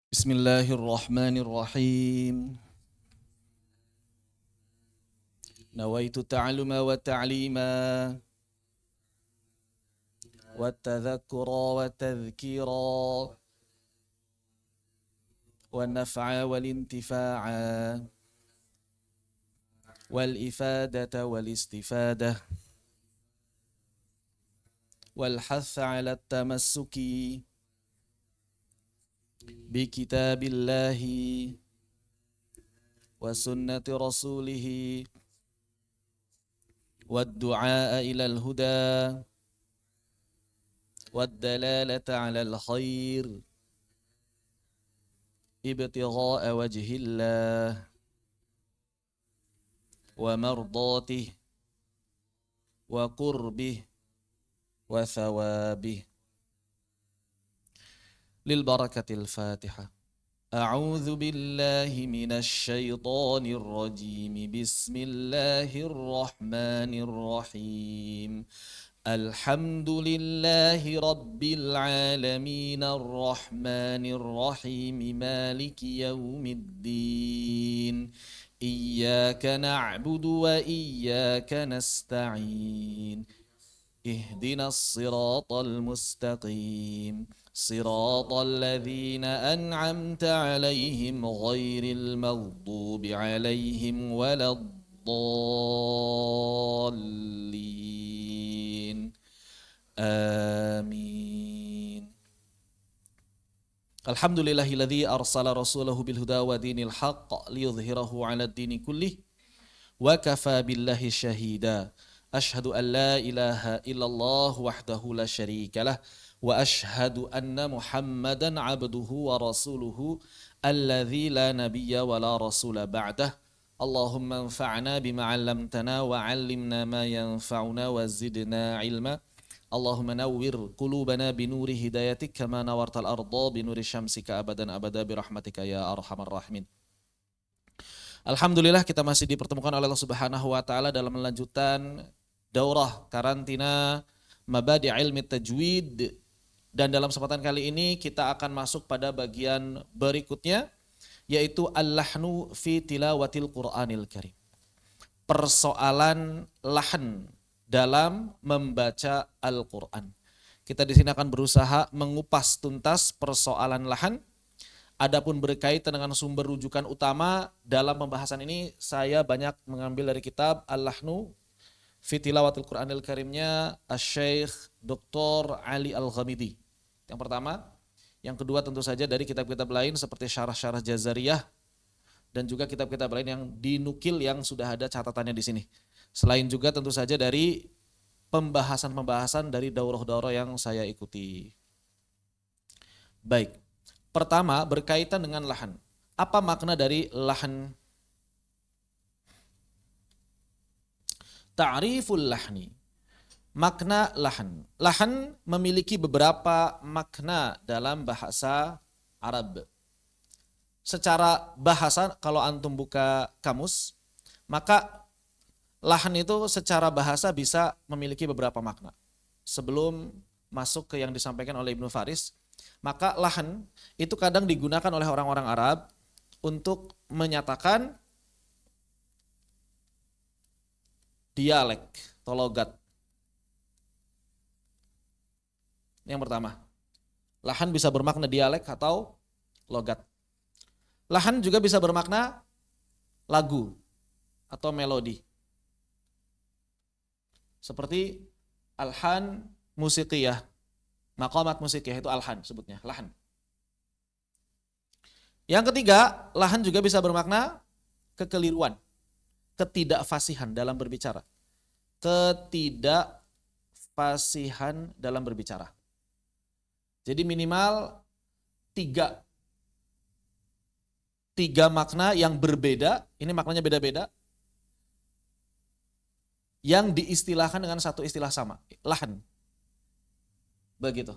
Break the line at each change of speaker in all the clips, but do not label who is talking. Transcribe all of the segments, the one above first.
Bismillahirrahmanirrahim. Nawaitu ta'alluma wa ta'lima wa tadhakkura wa tadhkira wa naf'a wal intifa'a wal ifadata wal istifadah wal hatha 'ala at-tamassuki bi kitabillahi wa sunnati rasulih والدعاء إلى الهدى والدلالة على الخير ابتغاء وجه الله ومرضاته وقربه وثوابه للبركة الفاتحة. أعوذ بالله من الشيطان الرجيم. بسم الله الرحمن الرحيم. الحمد لله رب العالمين الرحمن الرحيم مالك يوم الدين إياك نعبد وإياك نستعين اهدنا الصراط المستقيم صراط الذين أنعمت عليهم غير المغضوب عليهم ولا الضالين آمين. Alhamdulillahilladzi arsala rasulahu bilhuda wa dinil haqq liyudhhirahu 'ala ad-dini kullih wa kafa billahi syahida. Asyhadu an la ilaha illallah wahdahu la syarikalah wa asyhadu anna Muhammadan abduhu wa rasuluhu alladzi la nabiyya wa la rasula ba'dah. Allahumma anfa'na bima 'allamtana wa 'allimna ma yanfa'una wa zidna 'ilma. Allahumma nawwir qulubana binuri hidayatik kama nawartal arda binuri syamsika abadan abada birahmatika ya arhamar rahimin. Alhamdulillah kita masih dipertemukan oleh Allah Subhanahu wa taala dalam melanjutkan daurah karantina Mabadi' Ilmi Tajwid, dan dalam kesempatan kali ini kita akan masuk pada bagian berikutnya, yaitu al-lahnu fi tilawatil Qur'anil Karim. Persoalan lahan dalam membaca Al-Qur'an. Kita di sini akan berusaha mengupas tuntas persoalan lahan. Adapun berkaitan dengan sumber rujukan utama dalam pembahasan ini, saya banyak mengambil dari kitab Al-Lahnu fi Tilawatil Qur'anil Karimnya Asy-Syaikh Dr. Ali Al-Ghamidi. Yang pertama. Yang kedua tentu saja dari kitab-kitab lain seperti syarah-syarah Jazariyah dan juga kitab-kitab lain yang dinukil yang sudah ada catatannya di sini. Selain juga tentu saja dari pembahasan-pembahasan dari daurah-daurah yang saya ikuti. Baik. Pertama, berkaitan dengan lahan. Apa makna dari lahan? Ta'riful lahni. Makna lahan. Lahan memiliki beberapa makna dalam bahasa Arab. Secara bahasa, kalau antum buka kamus, maka lahan itu secara bahasa bisa memiliki beberapa makna. Sebelum masuk ke yang disampaikan oleh Ibnu Faris, maka lahan itu kadang digunakan oleh orang-orang Arab untuk menyatakan dialek atau logat. Yang pertama, lahan bisa bermakna dialek atau logat. Lahan juga bisa bermakna lagu atau melodi. Seperti alhan musiqiyah, maqamat musiqiyah itu alhan sebutnya, lahan. Yang ketiga, lahan juga bisa bermakna kekeliruan, ketidakfasihan dalam berbicara. Ketidakfasihan dalam berbicara. Jadi minimal tiga makna yang berbeda, ini maknanya beda-beda, yang diistilahkan dengan satu istilah sama, lahan. Begitu.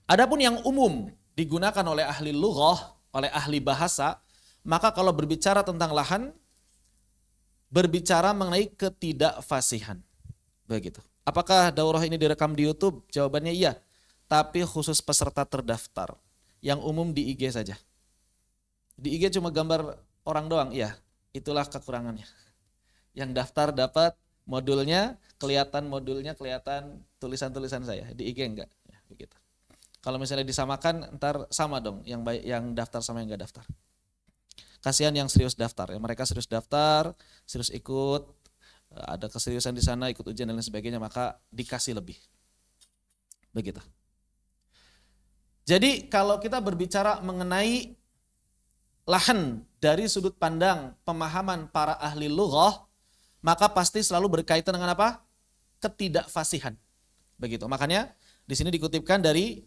Adapun yang umum digunakan oleh ahli lughah, oleh ahli bahasa, maka kalau berbicara tentang lahan, berbicara mengenai ketidakfasihan. Begitu. Apakah daurah ini direkam di YouTube? Jawabannya iya. Tapi khusus peserta terdaftar. yang umum di IG saja. Di IG cuma gambar orang doang, iya. Itulah kekurangannya. Yang daftar dapat modulnya, kelihatan tulisan-tulisan saya. Di IG enggak, ya, begitu. Kalau misalnya disamakan, ntar sama dong yang daftar sama yang enggak daftar. Kasihan yang serius daftar, ya mereka serius daftar, serius ikut, ada keseriusan di sana, ikut ujian dan lain sebagainya, maka dikasih lebih. Begitu. Jadi kalau kita berbicara mengenai lahan dari sudut pandang pemahaman para ahli lughah, maka pasti selalu berkaitan dengan apa? Ketidakfasihan. Begitu. Makanya di sini dikutipkan dari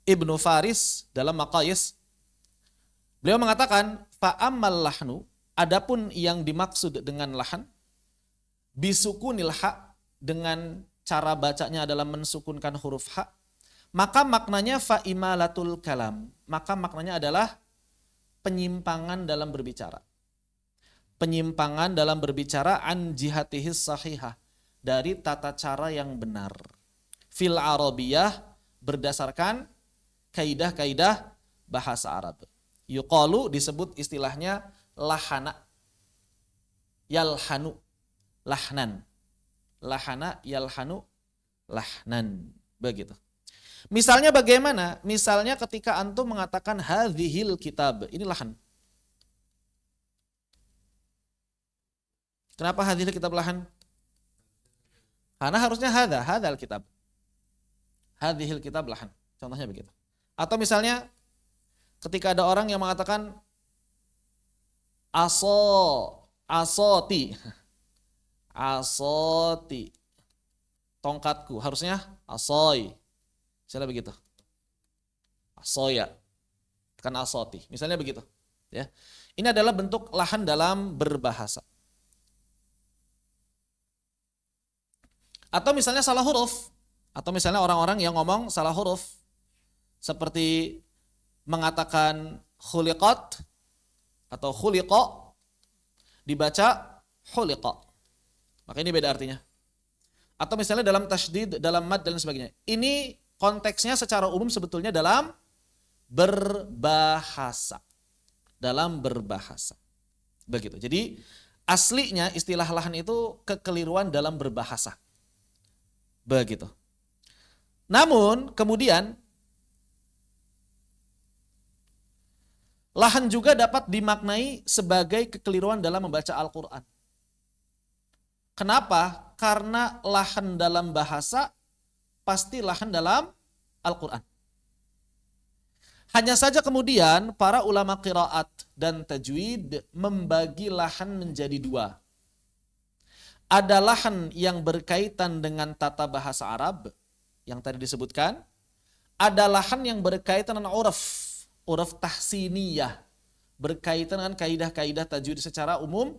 Ibnu Faris dalam Maqayis. Beliau mengatakan, fa'ammal lahnu, adapun yang dimaksud dengan lahan, bisukunil ha, dengan cara bacanya adalah mensukunkan huruf ha, maka maknanya fa'imalatul kalam. Maka maknanya adalah penyimpangan dalam berbicara. Penyimpangan dalam berbicara an jihatihis sahihah, dari tata cara yang benar. Fil arabiyah, berdasarkan kaidah-kaidah bahasa Arab. Yuqalu, disebut istilahnya lahana, yalhanu, lahnan. Lahana, yalhanu, lahnan. Begitu. Misalnya bagaimana? Misalnya ketika antum mengatakan hadhil kitab, ini lahan. Kenapa hadhil kitab lahan? Karena harusnya hadal kitab. Hadhil kitab lahan. Contohnya begitu. Atau misalnya ketika ada orang yang mengatakan asoti. Asoti. Tongkatku, harusnya asoi. Misalnya begitu. Asoya. Kan asoti. Misalnya begitu. Ya. Ini adalah bentuk lahan dalam berbahasa. Atau misalnya salah huruf. Atau misalnya orang-orang yang ngomong salah huruf. Seperti mengatakan khuliqat atau khuliqa, dibaca khuliqa. Maka ini beda artinya. Atau misalnya dalam tasydid, dalam mad dan sebagainya. Ini konteksnya secara umum sebetulnya dalam berbahasa. Dalam berbahasa. Begitu. Jadi aslinya istilah lahan itu kekeliruan dalam berbahasa. Begitu. Namun kemudian lahan juga dapat dimaknai sebagai kekeliruan dalam membaca Al-Quran. Kenapa? Karena lahan dalam bahasa pasti lahan dalam Al-Quran. Hanya saja kemudian para ulama qiraat dan tajwid membagi lahan menjadi dua. Ada lahan yang berkaitan dengan tata bahasa Arab yang tadi disebutkan. Ada lahan yang berkaitan dengan uraf tahsiniyah, berkaitan dengan kaidah-kaidah tajwid secara umum,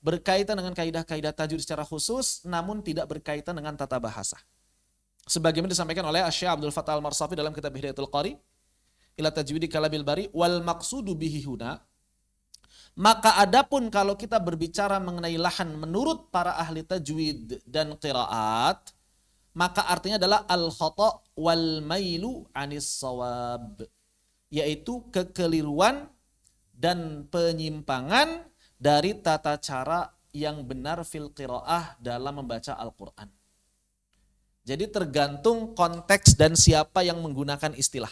berkaitan dengan kaidah-kaidah tajwid secara khusus, namun tidak berkaitan dengan tata bahasa. Sebagaimana disampaikan oleh Syekh Abdul Fattah Al-Marsafi dalam kitab Hidayatul Qari ila tajwidi kalabil bari, wal maqsudu bihi huna. Maka adapun kalau kita berbicara mengenai lahan menurut para ahli tajwid dan qiraat, maka artinya adalah al-khata' wal mailu anis shawab, yaitu kekeliruan dan penyimpangan dari tata cara yang benar fil qiraah dalam membaca Al-Quran. Jadi tergantung konteks dan siapa yang menggunakan istilah.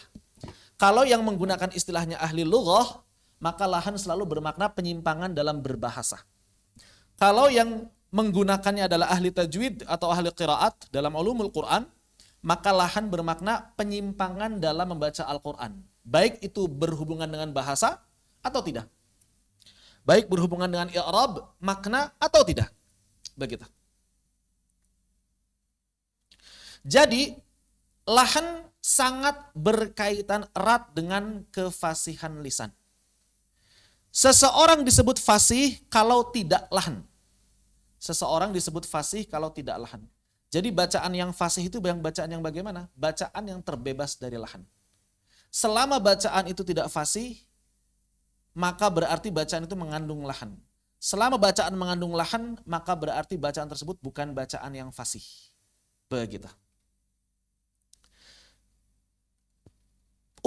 Kalau yang menggunakan istilahnya ahli lughah, maka lahan selalu bermakna penyimpangan dalam berbahasa. Kalau yang menggunakannya adalah ahli tajwid atau ahli qiraat dalam ulumul Quran, maka lahan bermakna penyimpangan dalam membaca Al-Quran. Baik itu berhubungan dengan bahasa atau tidak. Baik berhubungan dengan i'rab, makna atau tidak. Begitu. Jadi, lahan sangat berkaitan erat dengan kefasihan lisan. Seseorang disebut fasih kalau tidak lahan. Seseorang disebut fasih kalau tidak lahan. Jadi bacaan yang fasih itu bacaan yang bagaimana? Bacaan yang terbebas dari lahan. Selama bacaan itu tidak fasih, maka berarti bacaan itu mengandung lahan. Selama bacaan mengandung lahan, maka berarti bacaan tersebut bukan bacaan yang fasih. Begitu.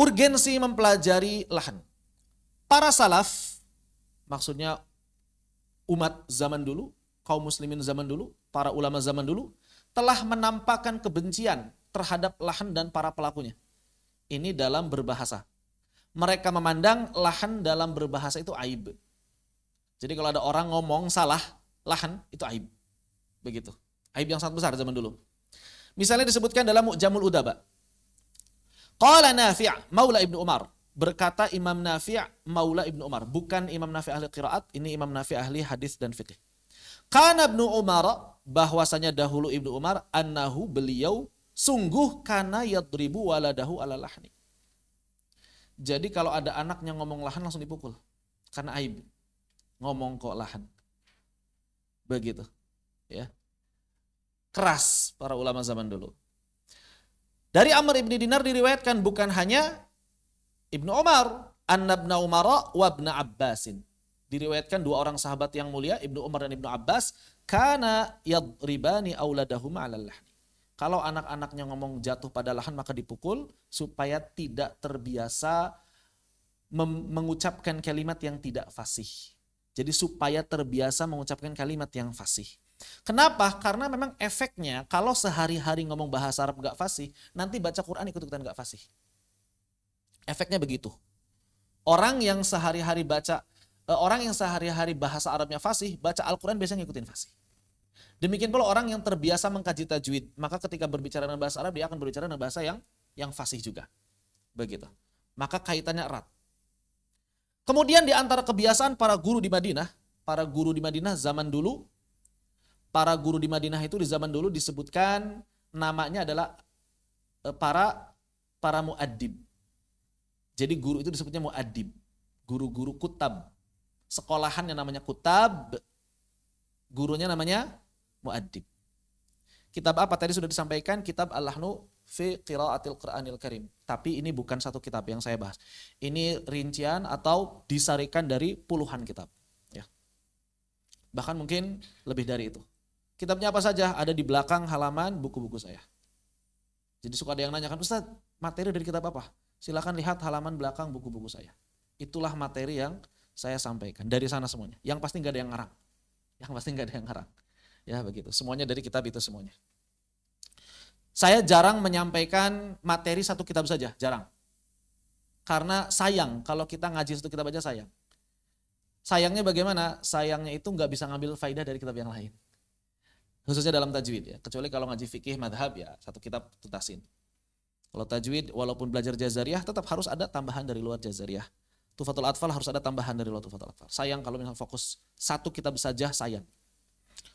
urgensi mempelajari lahan. Para salaf, maksudnya umat zaman dulu, kaum muslimin zaman dulu, para ulama zaman dulu, telah menampakkan kebencian terhadap lahan dan para pelakunya. Ini dalam berbahasa. Mereka memandang lahan dalam berbahasa itu aib. Jadi kalau ada orang ngomong salah lahan, itu aib. Begitu. Aib yang sangat besar zaman dulu. Misalnya disebutkan dalam Mu'jamul Udaba. Qala Nafi' Maula Ibnu Umar. Berkata Imam Nafi' Maula Ibnu Umar. Bukan Imam Nafi' ahli qiraat, ini Imam Nafi' ahli hadis dan fikih. Kana Ibnu Umar, bahwasanya dahulu Ibnu Umar, annahu beliau sungguh kana yadribu waladahu ala lahni. Jadi kalau ada anaknya ngomong lahan langsung dipukul. Karena aib. Ngomong kok lahan. Begitu. Ya. Keras para ulama zaman dulu. Dari Amr ibn Dinar diriwayatkan bukan hanya Ibnu Umar, anna ibn Umar wa ibn Abbasin. Diriwayatkan dua orang sahabat yang mulia, Ibnu Umar dan Ibnu Abbas, kana yadribani auladahum 'alal lahni. Kalau anak-anaknya ngomong jatuh pada lahan maka dipukul supaya tidak terbiasa mengucapkan kalimat yang tidak fasih. Jadi supaya terbiasa mengucapkan kalimat yang fasih. Kenapa? Karena memang efeknya kalau sehari-hari ngomong bahasa Arab gak fasih, nanti baca Quran ikut-ikutan gak fasih. Efeknya begitu. Orang yang sehari-hari bahasa Arabnya fasih, baca Al-Quran biasanya ngikutin fasih. Demikian pula orang yang terbiasa mengkaji tajwid, maka ketika berbicara dengan bahasa Arab dia akan berbicara dengan bahasa yang fasih juga. Begitu. Maka kaitannya erat. Kemudian di antara kebiasaan para guru di Madinah zaman dulu, para guru di Madinah itu di zaman dulu disebutkan namanya adalah para muaddib. Jadi guru itu disebutnya muaddib. Guru-guru kutab. Sekolahan yang namanya kutab, gurunya namanya muaddib. Kitab apa tadi sudah disampaikan? Kitab Al-Lahnu fi Qiraatil Qur'anil Karim. Tapi ini bukan satu kitab yang saya bahas. Ini rincian atau disarikan dari puluhan kitab. Ya. Bahkan mungkin lebih dari itu. Kitabnya apa saja? Ada di belakang halaman buku-buku saya. Jadi suka ada yang nanyakan, Ustaz, materi dari kitab apa? Silakan lihat halaman belakang buku-buku saya. Itulah materi yang saya sampaikan. Dari sana semuanya. Yang pasti nggak ada yang ngarang. Ya begitu. Semuanya dari kitab itu semuanya. Saya jarang menyampaikan materi satu kitab saja. Jarang. Karena sayang. Kalau kita ngaji satu kitab aja sayang. Sayangnya bagaimana? Sayangnya itu nggak bisa ngambil faidah dari kitab yang lain. Khususnya dalam tajwid ya. Kecuali kalau ngaji fikih madhab ya satu kitab tutasin. Kalau tajwid walaupun belajar jazariyah tetap harus ada tambahan dari luar jazariyah. Tufatul Atfal harus ada tambahan dari luar Tufatul Atfal. Sayang kalau misalnya fokus satu kitab saja sayang.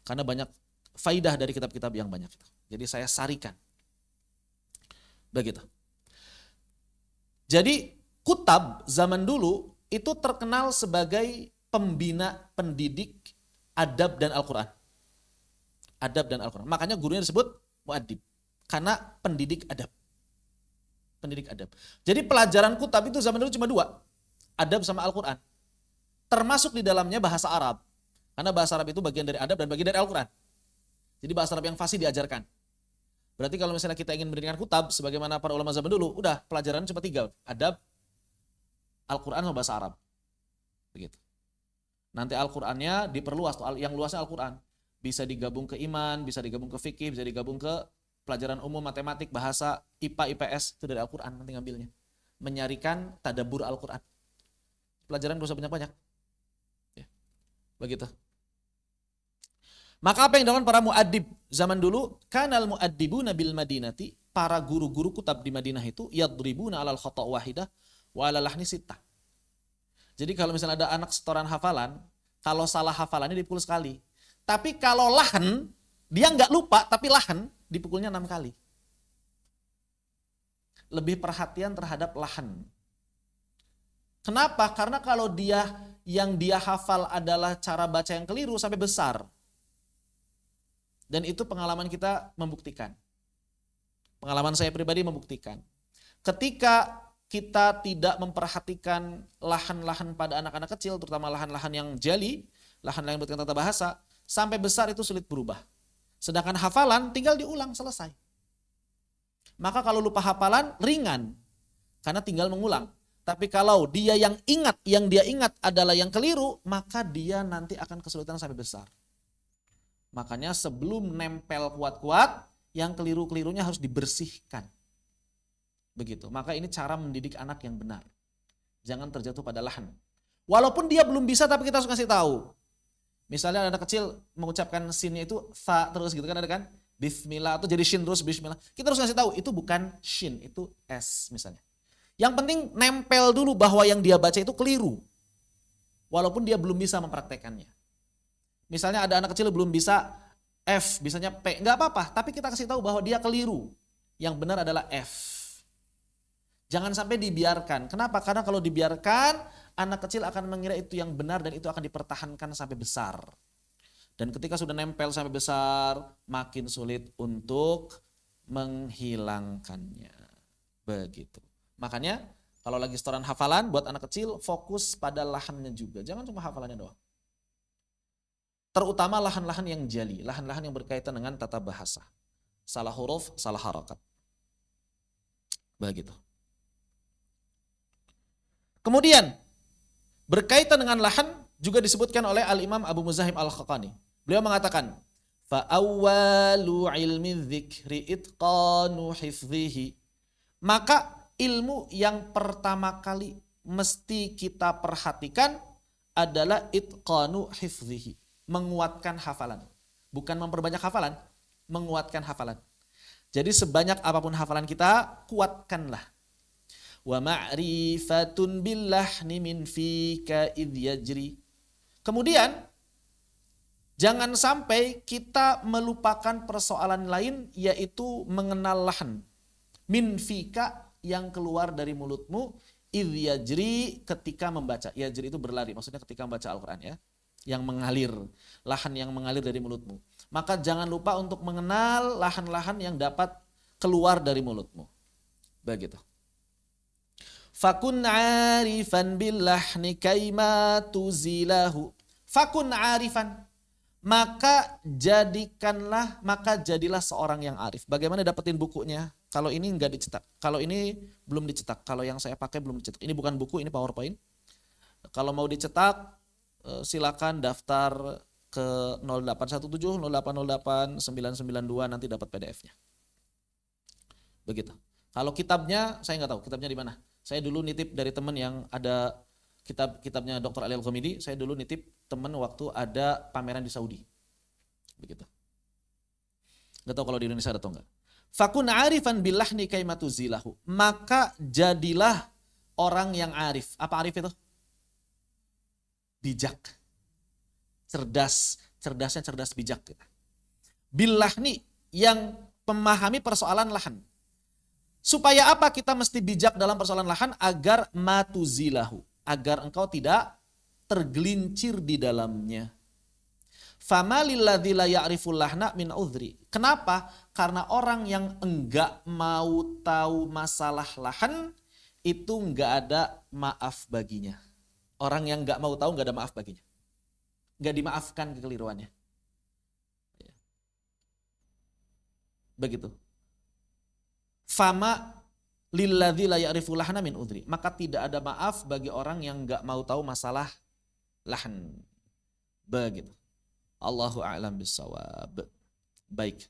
Karena banyak faidah dari kitab-kitab yang banyak itu. Jadi saya sarikan. Begitu. Jadi kutab zaman dulu itu terkenal sebagai pembina pendidik adab dan Al-Quran. Adab dan Al-Quran. Makanya gurunya disebut muaddib. Karena pendidik adab. Pendidik adab. Jadi pelajaran kutab itu zaman dulu cuma dua. Adab sama Al-Quran. Termasuk di dalamnya bahasa Arab. Karena bahasa Arab itu bagian dari adab dan bagian dari Al-Quran. Jadi bahasa Arab yang fasih diajarkan. Berarti kalau misalnya kita ingin mendirikan kutab, sebagaimana para ulama zaman dulu, udah pelajaran cuma tiga. Adab, Al-Quran sama bahasa Arab. Begitu. Nanti Al-Qurannya diperluas. Yang luasnya Al-Quran. Bisa digabung ke iman, bisa digabung ke fikih, bisa digabung ke pelajaran umum, matematik, bahasa, IPA, IPS. Itu dari Al-Quran nanti ngambilnya. Menyarikan tadabbur Al-Quran. Pelajaran gak usah banyak-banyak. Ya. Begitu. Maka apa yang dilakukan para muaddib zaman dulu? Kanal muaddibuna bil Madinati, para guru-guru kutab di Madinah itu yadribuna alal khata' wahidah wa ala lahni sittah. Jadi kalau misalnya ada anak setoran hafalan, kalau salah hafalannya dipukul sekali. Tapi kalau lahan, dia nggak lupa tapi lahan dipukulnya 6 kali. Lebih perhatian terhadap lahan. Kenapa? Karena kalau yang dia hafal adalah cara baca yang keliru sampai besar. Dan itu pengalaman kita membuktikan. Pengalaman saya pribadi membuktikan. Ketika kita tidak memperhatikan lahan-lahan pada anak-anak kecil, terutama lahan-lahan yang jali, lahan-lahan yang berkaitan tata bahasa, sampai besar itu sulit berubah. Sedangkan hafalan tinggal diulang selesai. Maka kalau lupa hafalan ringan. karena tinggal mengulang. Tapi kalau dia yang dia ingat adalah yang keliru, maka dia nanti akan kesulitan sampai besar. Makanya sebelum nempel kuat-kuat, yang keliru-kelirunya harus dibersihkan. Begitu. Maka ini cara mendidik anak yang benar. Jangan terjatuh pada lahan. Walaupun dia belum bisa, tapi kita harus kasih tahu. Misalnya anak kecil mengucapkan sinnya itu fa terus gitu kan, ada kan? Bismillah atau jadi shin terus bismillah. Kita harus kasih tahu itu bukan shin, itu s misalnya. Yang penting nempel dulu bahwa yang dia baca itu keliru. Walaupun dia belum bisa mempraktekannya. Misalnya ada anak kecil belum bisa F, bisanya P, nggak apa-apa. Tapi kita kasih tahu bahwa dia keliru. Yang benar adalah F. Jangan sampai dibiarkan. Kenapa? Karena kalau dibiarkan, anak kecil akan mengira itu yang benar dan itu akan dipertahankan sampai besar. Dan ketika sudah nempel sampai besar, makin sulit untuk menghilangkannya. Begitu. Makanya kalau lagi setoran hafalan buat anak kecil, fokus pada lahannya juga. Jangan cuma hafalannya doang. Terutama lahan-lahan yang jali, lahan-lahan yang berkaitan dengan tata bahasa. Salah huruf, salah harakat. Begitu. Kemudian berkaitan dengan lahan juga disebutkan oleh Al-Imam Abu Muzahim Al-Khaqani. Beliau mengatakan, fa awwalu ilmi dzikri itqanu hifdhihi. Maka ilmu yang pertama kali mesti kita perhatikan adalah itqanu hifdhihi, menguatkan hafalan. Bukan memperbanyak hafalan, menguatkan hafalan. Jadi sebanyak apapun hafalan kita, kuatkanlah. Wa ma'rifatun billahni min fika idh yajri. Kemudian jangan sampai kita melupakan persoalan lain, yaitu mengenal lahan. Min fika, yang keluar dari mulutmu, idh yajri, ketika membaca. Yajri itu berlari, maksudnya ketika membaca Al-Quran ya. Yang mengalir, lahan yang mengalir dari mulutmu. Maka jangan lupa untuk mengenal lahan-lahan yang dapat keluar dari mulutmu. Begitu. Fakun arifan billahni kaima tuzilahu. Fakun arifan. Maka jadilah seorang yang arif. Bagaimana dapetin bukunya? Kalau ini enggak dicetak. Kalau ini belum dicetak. Kalau yang saya pakai belum dicetak. Ini bukan buku, ini PowerPoint. Kalau mau dicetak, silakan daftar ke 0817 0808 992, nanti dapat PDF-nya. Begitu. Kalau kitabnya saya nggak tahu kitabnya di mana. Saya dulu nitip dari teman yang ada kitabnya Dr. Ali Al-Ghamidi. Saya dulu nitip teman waktu ada pameran di Saudi. Begitu. Nggak tahu kalau di Indonesia ada atau enggak. Fakun arifan billahni kaimatuzilahu. Maka jadilah orang yang arif. Apa arif itu? Bijak. Cerdasnya cerdas bijak. Billahni, yang memahami persoalan lahan. Supaya apa kita mesti bijak dalam persoalan lahan? Agar matuzilahu, agar engkau tidak tergelincir di dalamnya. Fama lilladzi la ya'riful lahna min udhri. Kenapa? Karena orang yang enggak mau tahu masalah lahan itu enggak ada maaf baginya. Orang yang enggak mau tahu enggak ada maaf baginya. Enggak dimaafkan kekeliruannya. Begitu. Fama lilladzi la ya'riful lahna min udhri. Maka tidak ada maaf bagi orang yang enggak mau tahu masalah lahan. Begitu. Allahu a'lam bissawab. Baik.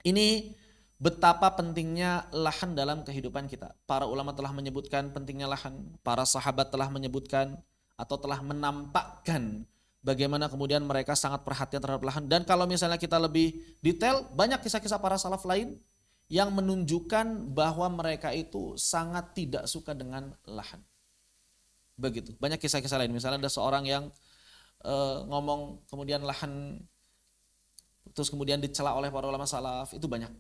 Ini betapa pentingnya lahan dalam kehidupan kita. Para ulama telah menyebutkan pentingnya lahan. Para sahabat telah menyebutkan atau telah menampakkan bagaimana kemudian mereka sangat perhatian terhadap lahan. Dan kalau misalnya kita lebih detail, banyak kisah-kisah para salaf lain yang menunjukkan bahwa mereka itu sangat tidak suka dengan lahan. Begitu. Banyak kisah-kisah lain. Misalnya ada seorang yang ngomong kemudian lahan terus kemudian dicela oleh para ulama salaf, itu banyak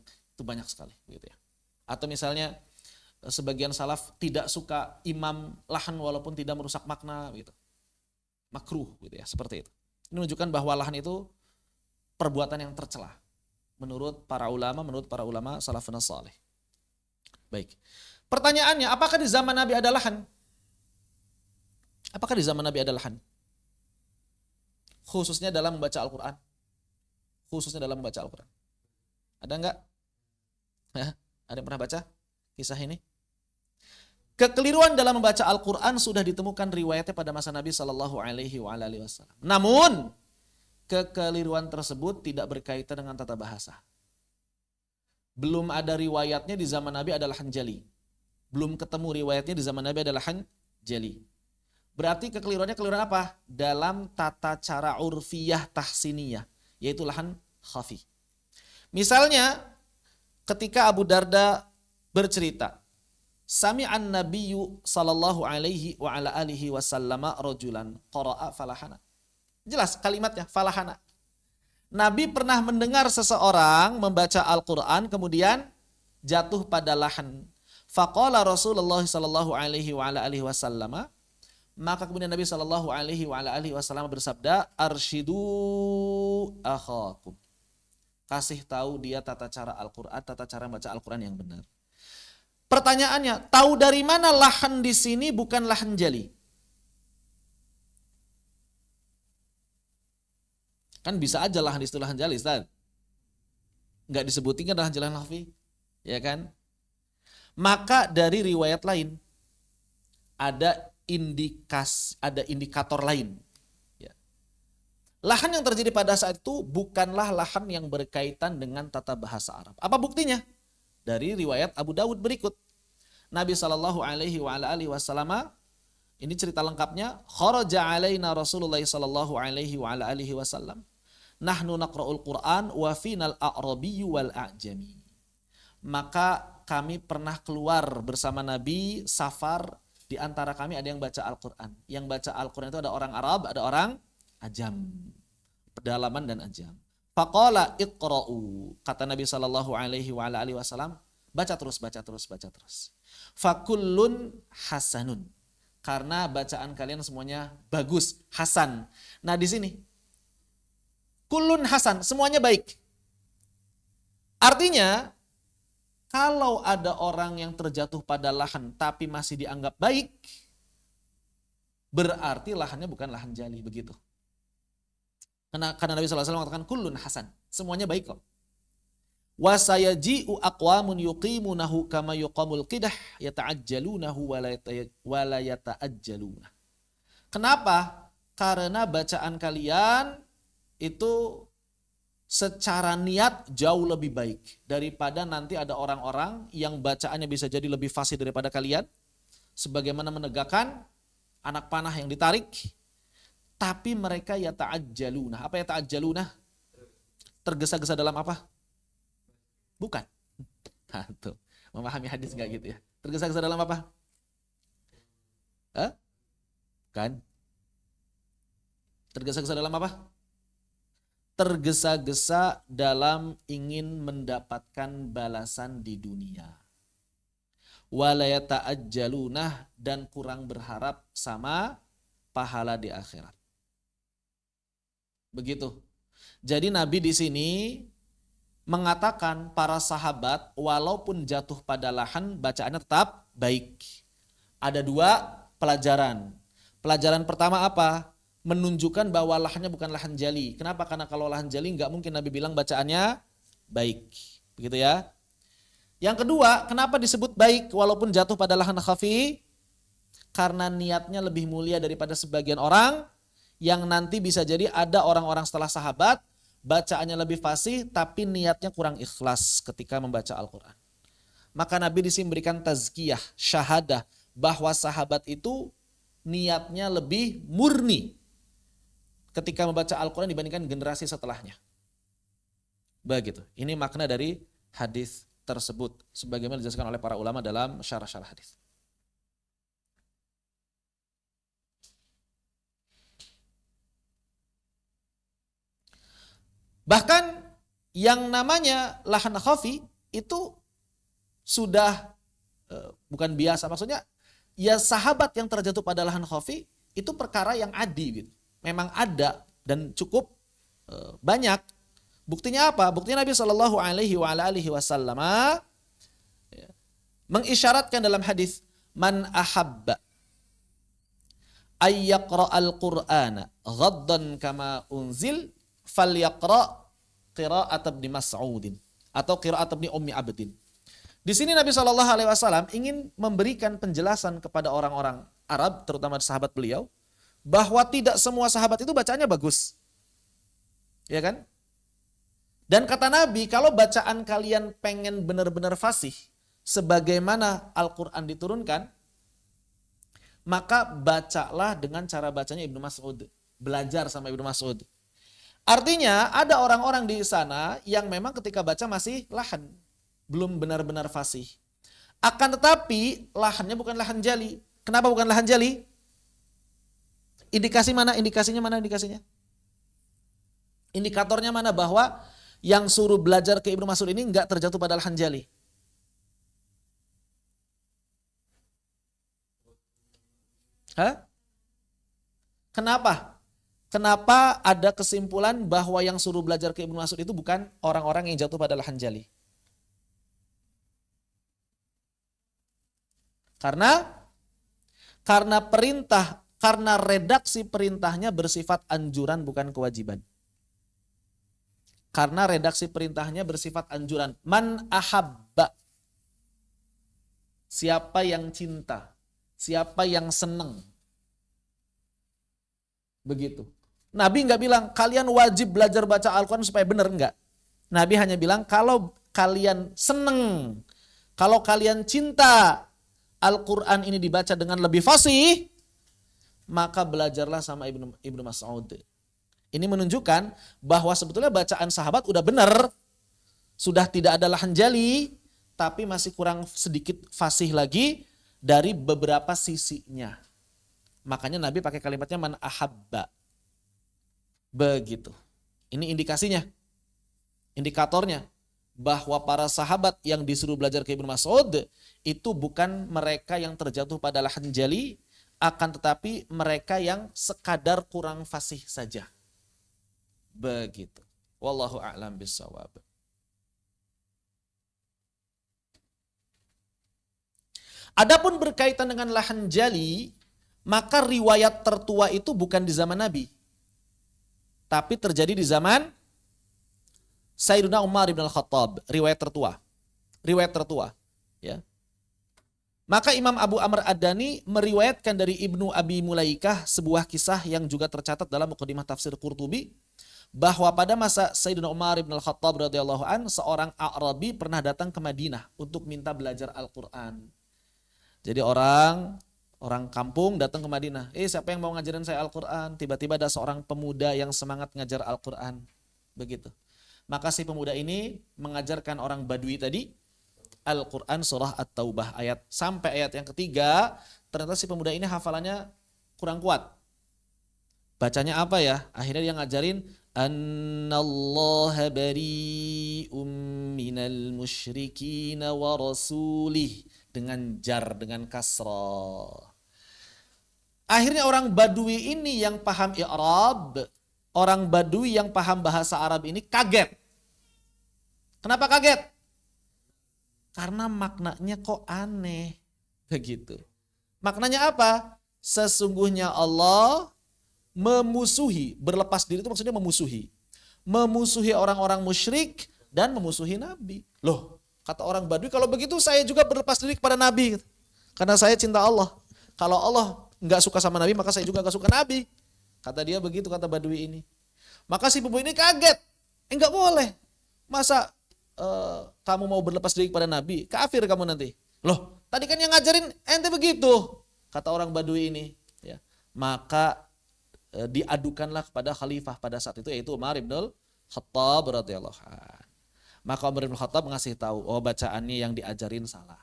sekali gitu ya. Atau misalnya sebagian salaf tidak suka imam lahan walaupun tidak merusak makna gitu. Makruh gitu ya, seperti itu. Ini menunjukkan bahwa lahan itu perbuatan yang tercela menurut para ulama salafun salih. Baik. Pertanyaannya, apakah di zaman Nabi ada lahan? Apakah di zaman Nabi ada lahan? Khususnya dalam membaca Al-Quran. Ada enggak? Ya, ada yang pernah baca kisah ini? Kekeliruan dalam membaca Al-Quran sudah ditemukan riwayatnya pada masa Nabi Shallallahu Alaihi Wasallam. Namun kekeliruan tersebut tidak berkaitan dengan tata bahasa. Belum ada riwayatnya di zaman Nabi adalah hanjali. Belum ketemu riwayatnya di zaman Nabi adalah hanjali. Berarti kekeliruannya kekeliruan apa? Dalam tata cara urfiyah tahsiniyah, yaitu lahan khafi. Misalnya ketika Abu Darda bercerita, Sami'an Nabiyyu sallallahu alaihi wa ala alihi wasallama rajulan qara'a falahana. Jelas kalimatnya falahana. Nabi pernah mendengar seseorang membaca Al-Quran kemudian jatuh pada lahan. Faqala Rasulullah sallallahu alaihi wa ala alihi wasallama, maka kemudian Nabi sallallahu alaihi wa ala alihi wasallam bersabda, arsyidu akhakum. Kasih tahu dia tata cara Al-Quran, tata cara baca Al-Quran yang benar. Pertanyaannya, tahu dari mana lahan di sini bukan lahan jali? Kan bisa aja lahan di situ lahan jali, Ustaz. Enggak disebutin kan lahan jali khafi, ya kan? Maka dari riwayat lain ada indikator lain. Ya. Lahan yang terjadi pada saat itu bukanlah lahan yang berkaitan dengan tata bahasa Arab. Apa buktinya? Dari riwayat Abu Dawud berikut. Nabi Shallallahu Alaihi Wasallam, ini cerita lengkapnya. Kharaja alaina Rasulullah Shallallahu Alaihi Wasallam. Nahnu naqra'ul Quran wa final a'rabiyyu wal a'jami. Maka kami pernah keluar bersama Nabi safar, di antara kami ada yang baca Al-Quran. Yang baca Al-Quran itu ada orang Arab, ada orang Ajam. Pedalaman dan Ajam. Faqala iqra'u, kata Nabi Shallallahu Alaihi Wasallam, baca terus. Fakullun hasanun, karena bacaan kalian semuanya bagus, hasan. Nah di sini, kullun hasan, semuanya baik. Artinya, kalau ada orang yang terjatuh pada lahan tapi masih dianggap baik, berarti lahannya bukan lahan jali, begitu. Karena Nabi SAW mengatakan kullun hasan, semuanya baik kok. Wa sayaji'u aqwamun yuqimunahu kama yuqamul qidah yata'ajjalunahu wa la yata'ajjaluna. Kenapa? Karena bacaan kalian itu secara niat jauh lebih baik daripada nanti ada orang-orang yang bacaannya bisa jadi lebih fasih daripada kalian, sebagaimana menegakkan anak panah yang ditarik. Tapi mereka yata'ajjaluna. Apa yata'ajjaluna? Tergesa-gesa dalam apa? Bukan. Nah, tuh. Memahami hadis enggak gitu ya? Tergesa-gesa dalam apa? Kan? Tergesa-gesa dalam apa? Tergesa-gesa dalam ingin mendapatkan balasan di dunia. Wala yata'ajjaluna, dan kurang berharap sama pahala di akhirat. Begitu. Jadi Nabi di sini mengatakan para sahabat walaupun jatuh pada lahan bacaannya tetap baik. Ada dua pelajaran. Pelajaran pertama apa? Menunjukkan bahwa lahannya bukan lahan jali. Kenapa? Karena kalau lahan jali nggak mungkin Nabi bilang bacaannya baik. Begitu ya. Yang kedua, kenapa disebut baik walaupun jatuh pada lahan khafi? Karena niatnya lebih mulia daripada sebagian orang yang nanti bisa jadi ada orang-orang setelah sahabat bacaannya lebih fasih tapi niatnya kurang ikhlas ketika membaca Al-Quran. Maka Nabi di sini memberikan tazkiyah, syahadah bahwa sahabat itu niatnya lebih murni ketika membaca Al-Quran dibandingkan generasi setelahnya. Begitu. Ini makna dari hadis tersebut sebagaimana dijelaskan oleh para ulama dalam syarah-syarah hadis. Bahkan yang namanya lahan khafi itu sudah bukan biasa, maksudnya ya sahabat yang terjatuh pada lahan khafi itu perkara yang adi gitu. Memang ada dan cukup banyak. Buktinya apa? Buktinya Nabi Shallallahu Alaihi Wasallam mengisyaratkan dalam hadis, man ahabba ayyaqra al-Qur'ana ghaddan kama unzil falyaqra qira'at Ibnu Mas'udin atau qira'at Ibnu Ummi Abdin. Di sini Nabi Shallallahu Alaihi Wasallam ingin memberikan penjelasan kepada orang-orang Arab, terutama sahabat beliau, bahwa tidak semua sahabat itu bacaannya bagus, ya kan? Dan kata Nabi, kalau bacaan kalian pengen benar-benar fasih, sebagaimana Al-Quran diturunkan, maka bacalah dengan cara bacanya Ibnu Mas'ud. Belajar sama Ibnu Mas'ud. Artinya ada orang-orang di sana yang memang ketika baca masih lahan. Belum benar-benar fasih. Akan tetapi lahannya bukan lahan jali. Kenapa bukan lahan jali? Indikasi mana? Indikasinya mana indikasinya? Indikatornya mana bahwa yang suruh belajar ke Ibnu Mas'ud ini enggak terjatuh pada lahan jali? Hah? Kenapa? Kenapa ada kesimpulan bahwa yang suruh belajar ke Ibnu Mas'ud itu bukan orang-orang yang jatuh pada lahan jali? Karena perintah, karena redaksi perintahnya bersifat anjuran bukan kewajiban. Karena redaksi perintahnya bersifat anjuran. Man ahabba. Siapa yang cinta. Siapa yang senang. Begitu. Nabi nggak bilang kalian wajib belajar baca Al-Quran supaya benar, enggak. Nabi hanya bilang kalau kalian senang, kalau kalian cinta Al-Quran ini dibaca dengan lebih fasih, maka belajarlah sama Ibnu Mas'ud. Ini menunjukkan bahwa sebetulnya bacaan sahabat udah benar, sudah tidak ada lahan jali, tapi masih kurang sedikit fasih lagi dari beberapa sisinya. Makanya Nabi pakai kalimatnya man ahabba. Begitu. Ini indikasinya, indikatornya bahwa para sahabat yang disuruh belajar ke Ibnu Mas'ud itu bukan mereka yang terjatuh pada lahan jali, akan tetapi mereka yang sekadar kurang fasih saja. Begitu. Wallahu a'lam bishawab. Adapun berkaitan dengan lahan jali, maka riwayat tertua itu bukan di zaman Nabi, tapi terjadi di zaman Sayyidina Umar bin Al-Khattab, riwayat tertua. Riwayat tertua, ya. Maka Imam Abu Amr Ad-Dani meriwayatkan dari Ibnu Abi Mulaikah sebuah kisah yang juga tercatat dalam Muqaddimah Tafsir Qurtubi, bahwa pada masa Sayyidina Umar bin Al-Khattab radhiyallahu an, seorang A'rabi pernah datang ke Madinah untuk minta belajar Al-Qur'an. Jadi orang kampung datang ke Madinah. Siapa yang mau ngajarin saya Al-Qur'an? Tiba-tiba ada seorang pemuda yang semangat ngajar Al-Qur'an. Begitu. Maka si pemuda ini mengajarkan orang Badui tadi Al-Quran surah At-Taubah sampai ayat yang ketiga. Ternyata si pemuda ini hafalannya kurang kuat. Bacanya apa ya? Akhirnya dia ngajarin Annallaha bari'um minal musyrikina wa rasulih, dengan jar, dengan kasrah. Akhirnya orang Badui ini yang paham i'rab, orang Badui yang paham bahasa Arab ini kaget. Kenapa kaget? Karena maknanya kok aneh. Begitu. Maknanya apa? Sesungguhnya Allah memusuhi, berlepas diri itu maksudnya memusuhi. Memusuhi orang-orang musyrik dan memusuhi Nabi. Loh, kata orang Badui, kalau begitu saya juga berlepas diri kepada Nabi. Karena saya cinta Allah. Kalau Allah nggak suka sama Nabi, maka saya juga nggak suka Nabi. Kata dia begitu, kata Badui ini. Maka si pemuda ini kaget. Nggak boleh. Masa kamu mau berlepas diri kepada Nabi? Kafir kamu nanti. Loh, tadi kan yang ngajarin ente begitu. Kata orang Badui ini. Ya. Maka diadukanlah kepada khalifah pada saat itu, yaitu Umar bin Khattab radhiyallahu anhu. Maka Umar bin Khattab ngasih tahu, oh bacaannya yang diajarin salah.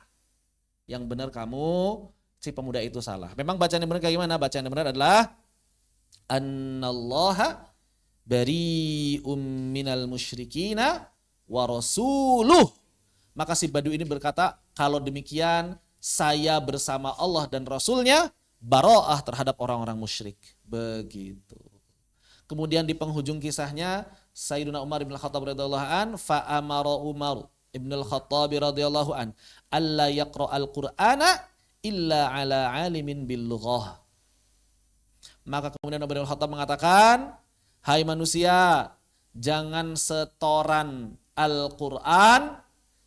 Yang benar kamu, si pemuda itu salah. Memang bacaan yang benar kayak gimana? Bacaan yang benar adalah Annallaha bari'um minal musyrikina wa rasuluh. Maka si Badui ini berkata, kalau demikian saya bersama Allah dan Rasulnya bara'ah terhadap orang-orang musyrik. Begitu. Kemudian di penghujung kisahnya Sayyidina Umar bin Al-Khattab radhiyallahu an fa amara Umar ibn Al-Khattab radhiyallahu an alla yaqra al-Qur'ana illa ala alimin bil lughah. Maka kemudian Umar bin Al-Khattab mengatakan, hai manusia, jangan setoran Al-Quran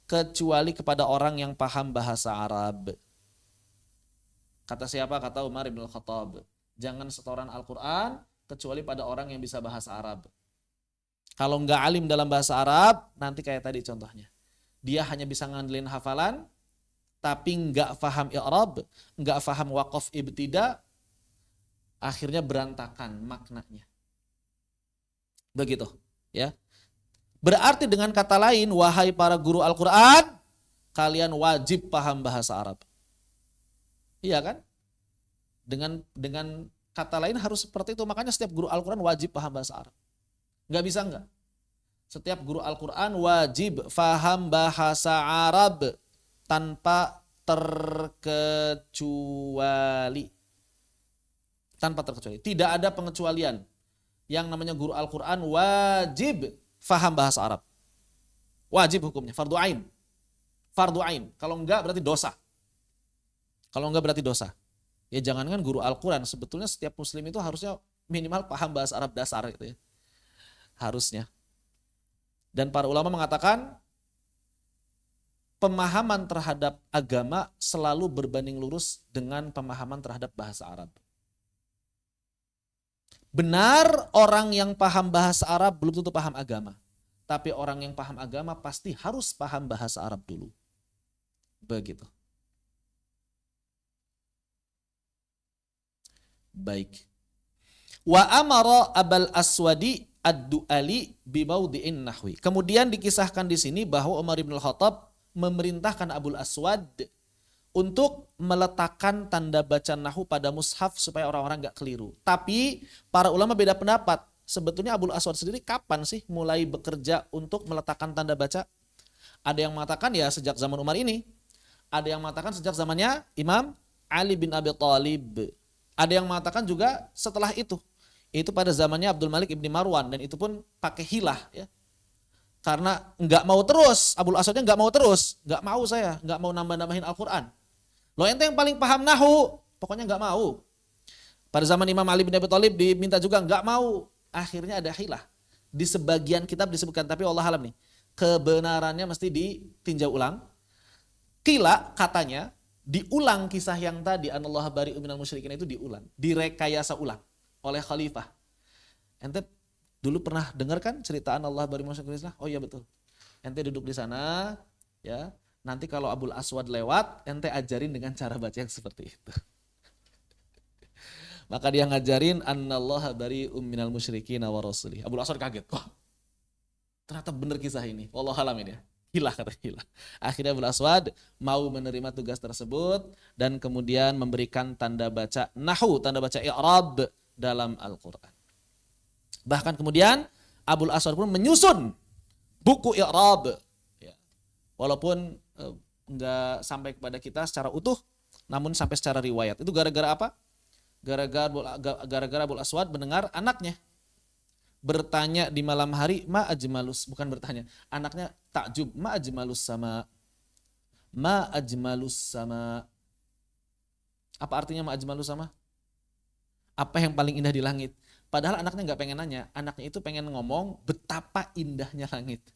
kecuali kepada orang yang paham bahasa Arab. Kata siapa? Kata Umar bin Khattab. Jangan setoran Al-Quran kecuali pada orang yang bisa bahasa Arab. Kalau nggak alim dalam bahasa Arab, nanti kayak tadi contohnya. Dia hanya bisa ngandelin hafalan, tapi nggak paham i'rab, nggak paham waqaf ibtida, akhirnya berantakan maknanya. Begitu, ya. Berarti dengan kata lain, wahai para guru Al-Quran, kalian wajib paham bahasa Arab. Iya kan? Dengan kata lain harus seperti itu. Makanya setiap guru Al-Quran wajib paham bahasa Arab. Nggak bisa nggak? Setiap guru Al-Quran wajib paham bahasa Arab tanpa terkecuali. Tanpa terkecuali. Tidak ada pengecualian. Yang namanya guru Al-Quran wajib paham bahasa Arab. Wajib hukumnya. Fardu ain. Fardu ain. Kalau enggak berarti dosa. Kalau enggak berarti dosa. Ya jangankan guru Al-Quran. Sebetulnya setiap muslim itu harusnya minimal paham bahasa Arab dasar gitu ya. Harusnya. Dan para ulama mengatakan pemahaman terhadap agama selalu berbanding lurus dengan pemahaman terhadap bahasa Arab. Benar orang yang paham bahasa Arab belum tentu paham agama. Tapi orang yang paham agama pasti harus paham bahasa Arab dulu. Begitu. Baik. Wa amara Abul Aswadi ad-Du'ali bimaudi'in nahwi. Kemudian dikisahkan di sini bahwa Umar bin Khattab memerintahkan Abul Aswad untuk meletakkan tanda baca nahwu pada mushaf supaya orang-orang gak keliru. Tapi para ulama beda pendapat. Sebetulnya Abul Aswad sendiri kapan sih mulai bekerja untuk meletakkan tanda baca? Ada yang mengatakan ya sejak zaman Umar ini. Ada yang mengatakan sejak zamannya Imam Ali bin Abi Thalib. Ada yang mengatakan juga setelah itu. Itu pada zamannya Abdul Malik ibni Marwan, dan itu pun pakai hilah ya. Karena nggak mau terus, Abul Aswadnya nggak mau terus, nggak mau saya, nggak mau nambah-nambahin Al-Quran. Lo ente yang paling paham nahwu, pokoknya nggak mau. Pada zaman Imam Ali bin Abi Thalib diminta juga nggak mau. Akhirnya ada hilah. Di sebagian kitab disebutkan, tapi Allah alam nih, kebenarannya mesti ditinjau ulang. Qila katanya diulang kisah yang tadi anallaha bari'um minal musyrikin itu diulang, direkayasa ulang oleh khalifah. Ente dulu pernah dengar kan cerita anallaha bari'um minal musyrikin? Oh iya betul. Ente duduk di sana ya. Nanti kalau Abul Aswad lewat, ente ajarin dengan cara baca yang seperti itu. Maka dia ngajarin anallaha bari'um minal musyrikin wa rasulih. Abul Aswad kaget. Wah, ternyata benar kisah ini. Wallahu alam ini ya. Hilah kata hilah. Akhirnya Abul Aswad mau menerima tugas tersebut dan kemudian memberikan tanda baca nahwu, tanda baca i'rab dalam Al-Quran. Bahkan kemudian Abul Aswad pun menyusun buku i'rab. Ya. Walaupun enggak sampai kepada kita secara utuh, namun sampai secara riwayat. Itu gara-gara apa? Gara-gara Abul Aswad mendengar anaknya bertanya di malam hari, ma ajmalus, bukan bertanya, anaknya takjub, ma ajmalus sama. Apa artinya ma ajmalus sama? Apa yang paling indah di langit? Padahal anaknya nggak pengen nanya, anaknya itu pengen ngomong betapa indahnya langit.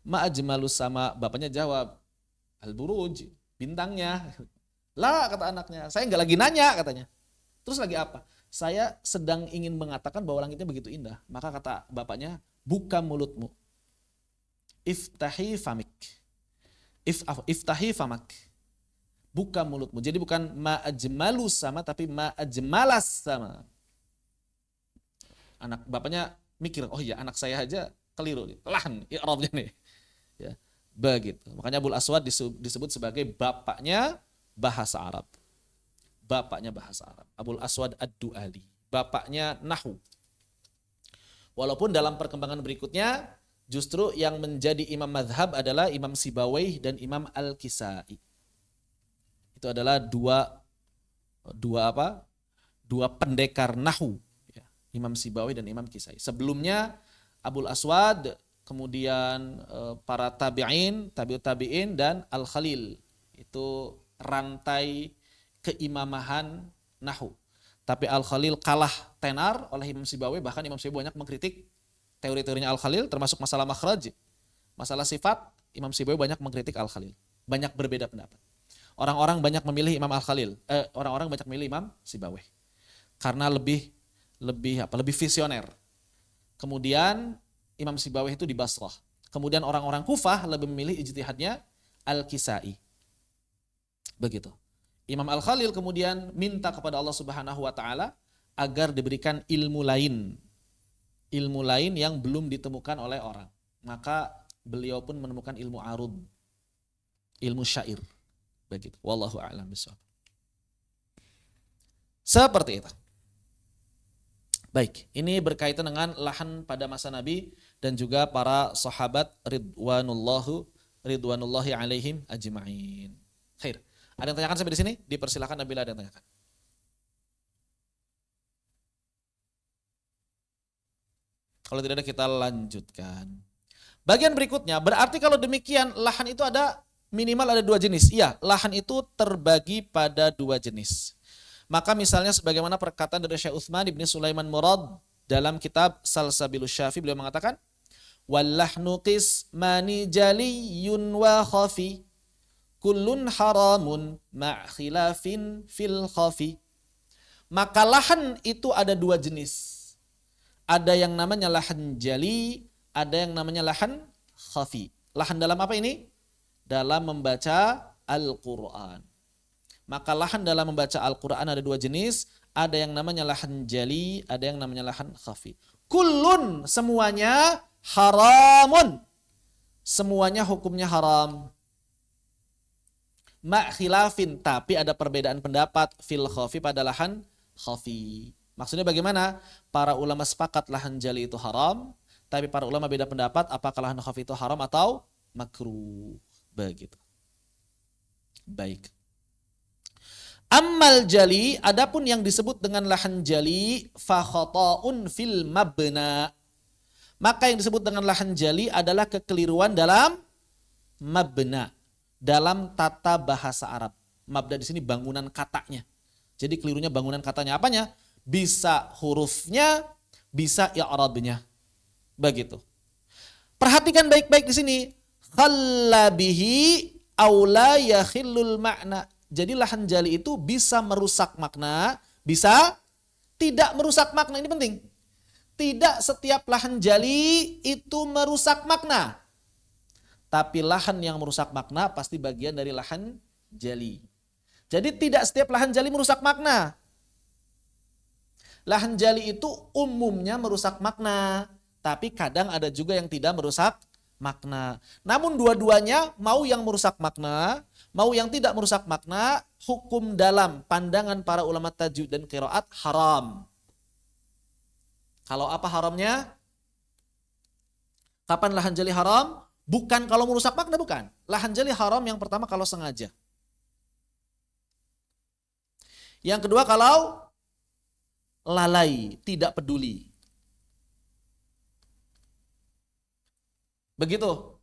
Ma ajmalus sama, bapaknya jawab, al-buruj, bintangnya. Lah kata anaknya, saya nggak lagi nanya katanya. Terus lagi apa? Saya sedang ingin mengatakan bahwa langitnya begitu indah. Maka kata bapaknya, buka mulutmu. Iftahi famik. Iftahi famak. Buka mulutmu. Jadi bukan ma ajmalus sama, tapi ma ajmalas sama. Anak bapaknya mikir, oh iya anak saya aja keliru. Lahan i'rabnya nih. Ya, begitu. Makanya Abul Aswad disebut sebagai bapaknya bahasa Arab. Bapaknya bahasa Arab. Abul Aswad ad-Du'ali. Bapaknya nahwu. Walaupun dalam perkembangan berikutnya justru yang menjadi imam madhab adalah Imam Sibawayh dan Imam Al-Kisai. Itu adalah dua pendekar nahwu. Ya, Imam Sibawayh dan Imam Kisai. Sebelumnya Abul Aswad, kemudian para tabi'in, tabi'ut tabi'in dan Al-Khalil. Itu rantai keimamahan nahwu. Tapi Al-Khalil kalah tenar oleh Imam Sibawayh, bahkan Imam Sibawayh banyak mengkritik teori-teorinya Al-Khalil termasuk masalah makhraj, masalah sifat, Imam Sibawayh banyak mengkritik Al-Khalil. Banyak berbeda pendapat. Orang-orang banyak memilih Imam Al-Khalil. Orang-orang banyak memilih Imam Sibawayh. Karena lebih visioner. Kemudian Imam Sibawayh itu di Basrah. Kemudian orang-orang Kufah lebih memilih ijtihadnya Al-Kisai. Begitu. Imam Al-Khalil kemudian minta kepada Allah Subhanahu wa taala agar diberikan ilmu lain. Ilmu lain yang belum ditemukan oleh orang. Maka beliau pun menemukan ilmu arud. Ilmu syair. Begitu. Wallahu a'lam bishawab. Seperti itu. Baik, ini berkaitan dengan lahan pada masa Nabi dan juga para sahabat ridwanullahi alaihim ajma'in. Khair. Ada yang tanyakan sampai di sini? Dipersilakan apabila ada yang tanyakan. Kalau tidak ada kita lanjutkan. Bagian berikutnya, berarti kalau demikian lahan itu ada minimal ada 2 jenis. Iya, lahan itu terbagi pada 2 jenis. Maka misalnya sebagaimana perkataan dari Syekh Utsman bin Sulaiman Murad dalam kitab Salsabilus Syafi, beliau mengatakan wallahnu qismani jaliyun wa khafi kullun haramun ma' khilafin fil khafi. Maka lahan itu ada 2 jenis. Ada yang namanya lahan jali, ada yang namanya lahan khafi. Lahan dalam apa ini? Dalam membaca Al-Quran. Maka lahan dalam membaca Al-Quran ada 2 jenis. Ada yang namanya lahan jali, ada yang namanya lahan khafi. Kullun, semuanya haramun. Semuanya hukumnya haram. Ma'khilafin, tapi ada perbedaan pendapat fil khafi pada lahan khafi. Maksudnya bagaimana? Para ulama sepakat lahan jali itu haram, tapi para ulama beda pendapat apakah lahan khafi itu haram atau makruh. Begitu. Baik. Ammal jali, adapun yang disebut dengan lahan jali, fa khata'un fil mabna. Maka yang disebut dengan lahan jali adalah kekeliruan dalam mabna, dalam tata bahasa Arab. Mabna di sini bangunan katanya. Jadi kelirunya bangunan katanya. Apanya? Bisa hurufnya, bisa i'rabnya. Begitu. Perhatikan baik-baik di sini. Khallabihi aula yakhillul ma'na. Jadi lahan jali itu bisa merusak makna, bisa tidak merusak makna. Ini penting. Tidak setiap lahan jali itu merusak makna. Tapi lahan yang merusak makna pasti bagian dari lahan jali. Jadi tidak setiap lahan jali merusak makna. Lahan jali itu umumnya merusak makna. Tapi kadang ada juga yang tidak merusak makna. Namun dua-duanya mau yang merusak makna, mau yang tidak merusak makna, hukum dalam pandangan para ulama tajwid dan qiraat haram. Kalau apa haramnya? Kapan lahan jali haram? Bukan kalau merusak makna, bukan. Lahan jali haram yang pertama kalau sengaja. Yang kedua kalau lalai, tidak peduli. Begitu.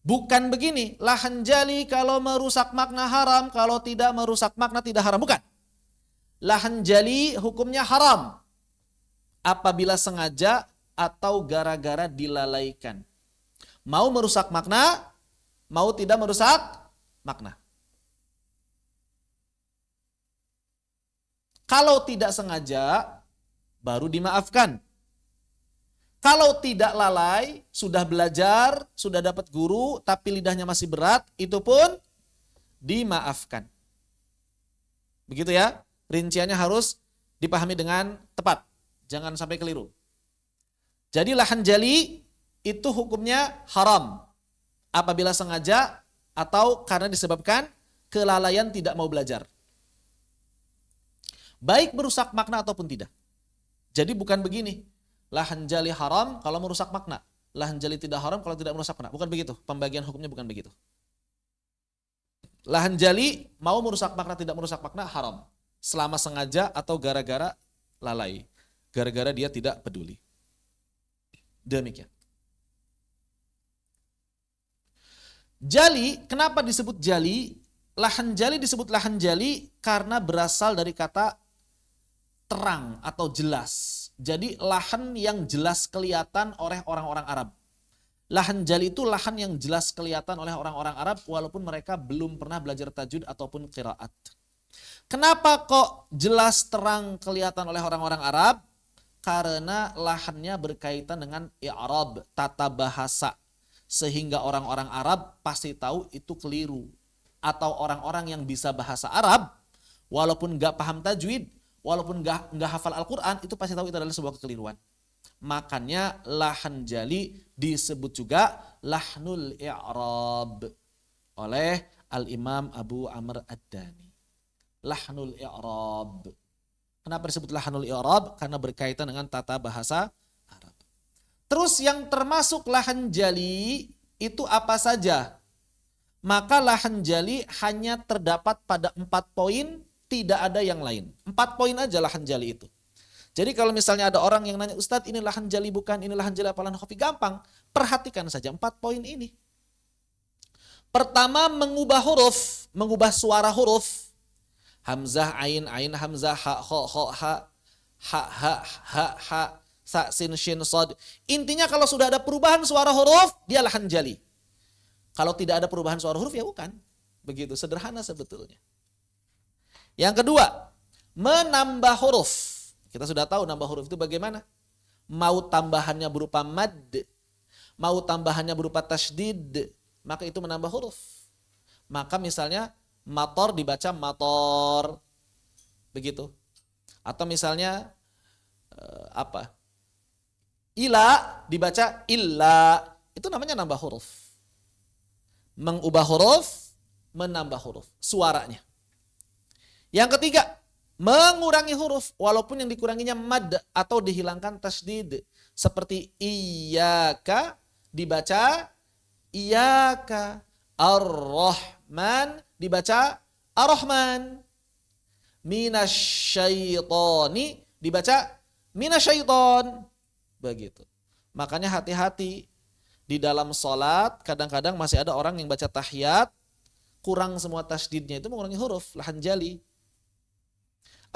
Bukan begini, lahan jali kalau merusak makna haram, kalau tidak merusak makna tidak haram. Bukan. Lahan jali hukumnya haram apabila sengaja atau gara-gara dilalaikan. Mau merusak makna, mau tidak merusak makna. Kalau tidak sengaja, baru dimaafkan. Kalau tidak lalai, sudah belajar, sudah dapat guru, tapi lidahnya masih berat, itu pun dimaafkan. Begitu ya, rinciannya harus dipahami dengan tepat. Jangan sampai keliru. Jadi lahan jali itu hukumnya haram apabila sengaja atau karena disebabkan kelalaian tidak mau belajar. Baik merusak makna ataupun tidak. Jadi bukan begini, lahan jali haram kalau merusak makna, lahan jali tidak haram kalau tidak merusak makna. Bukan begitu, pembagian hukumnya bukan begitu. Lahan jali mau merusak makna tidak merusak makna haram selama sengaja atau gara-gara lalai, gara-gara dia tidak peduli. Demikian. Jali, kenapa disebut jali? Lahan jali disebut lahan jali karena berasal dari kata terang atau jelas. Jadi lahan yang jelas kelihatan oleh orang-orang Arab. Lahan jali itu lahan yang jelas kelihatan oleh orang-orang Arab walaupun mereka belum pernah belajar tajwid ataupun qiraat. Kenapa kok jelas terang kelihatan oleh orang-orang Arab? Karena lahannya berkaitan dengan i'rab, tata bahasa. Sehingga orang-orang Arab pasti tahu itu keliru. Atau orang-orang yang bisa bahasa Arab, walaupun gak paham tajwid, walaupun gak hafal Al-Quran, itu pasti tahu itu adalah sebuah kekeliruan. Makanya lahan jali disebut juga lahnul i'rab oleh Al-Imam Abu Amr Ad-Dani. Lahnul i'rab. Kenapa disebut lahanul i'rab? Karena berkaitan dengan tata bahasa Arab. Terus yang termasuk lahan jali itu apa saja? Maka lahan jali hanya terdapat pada 4 poin, tidak ada yang lain. 4 poin aja lahan jali itu. Jadi kalau misalnya ada orang yang nanya, Ustadz ini lahan jali bukan, ini lahan jali apa lahan khafi? Gampang, perhatikan saja 4 poin ini. Pertama, mengubah huruf, mengubah suara huruf. Hamzah, ain, hamzah, ha, sa, sin, shin, sod. Intinya kalau sudah ada perubahan suara huruf, dia lahan jali. Kalau tidak ada perubahan suara huruf, ya bukan. Begitu, sederhana sebetulnya. Yang kedua, menambah huruf. Kita sudah tahu nambah huruf itu bagaimana. Mau tambahannya berupa mad, mau tambahannya berupa tasydid, maka itu menambah huruf. Maka misalnya, mator dibaca mator, begitu. Atau misalnya ila dibaca illa, itu namanya nambah huruf. Mengubah huruf, menambah huruf, suaranya. Yang ketiga, mengurangi huruf, walaupun yang dikuranginya mad atau dihilangkan tasydid. Seperti iyyaka dibaca iyyaka, ar-rahman dibaca ar-rahman, minasyaitoni dibaca minasyaiton. Begitu. Makanya hati-hati di dalam sholat, kadang-kadang masih ada orang yang baca tahiyat kurang semua tasydidnya, itu mengurangi huruf, lahan jali.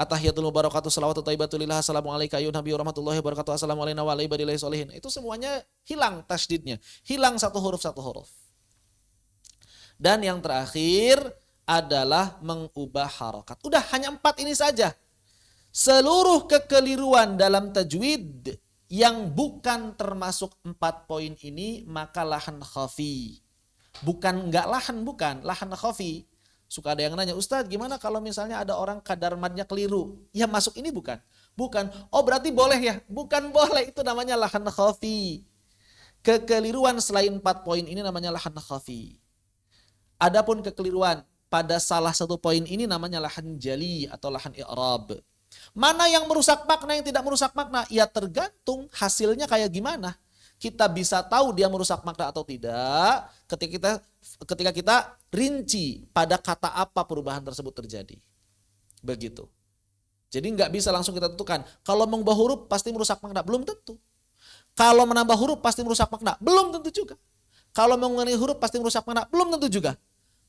At-tahiyatul mubarakatuh salawatu thayyibatu lillah assalamu alayka ayyuhan nabiyyu rahmatullahi wabarakatuh assalamu alayna wa ala ibadillahi sholihin. Itu semuanya hilang tasydidnya, hilang satu huruf. Dan yang terakhir adalah mengubah harokat. Udah, hanya 4 ini saja. Seluruh kekeliruan dalam tajwid yang bukan termasuk 4 poin ini, maka lahan khafi. Bukan enggak lahan, bukan. Lahan khafi. Suka ada yang nanya, Ustadz gimana kalau misalnya ada orang kadar madnya keliru? Ya masuk ini bukan. Bukan. Oh berarti boleh ya? Bukan boleh. Itu namanya lahan khafi. Kekeliruan selain 4 poin ini namanya lahan khafi. Adapun kekeliruan pada salah satu poin ini namanya lahan jali atau lahan i'rab. Mana yang merusak makna, yang tidak merusak makna? Ya tergantung hasilnya kayak gimana. Kita bisa tahu dia merusak makna atau tidak ketika kita rinci pada kata apa perubahan tersebut terjadi. Begitu. Jadi nggak bisa langsung kita tentukan. Kalau mengubah huruf pasti merusak makna, belum tentu. Kalau menambah huruf pasti merusak makna, belum tentu juga. Kalau mengurangi huruf pasti merusak makna, belum tentu juga.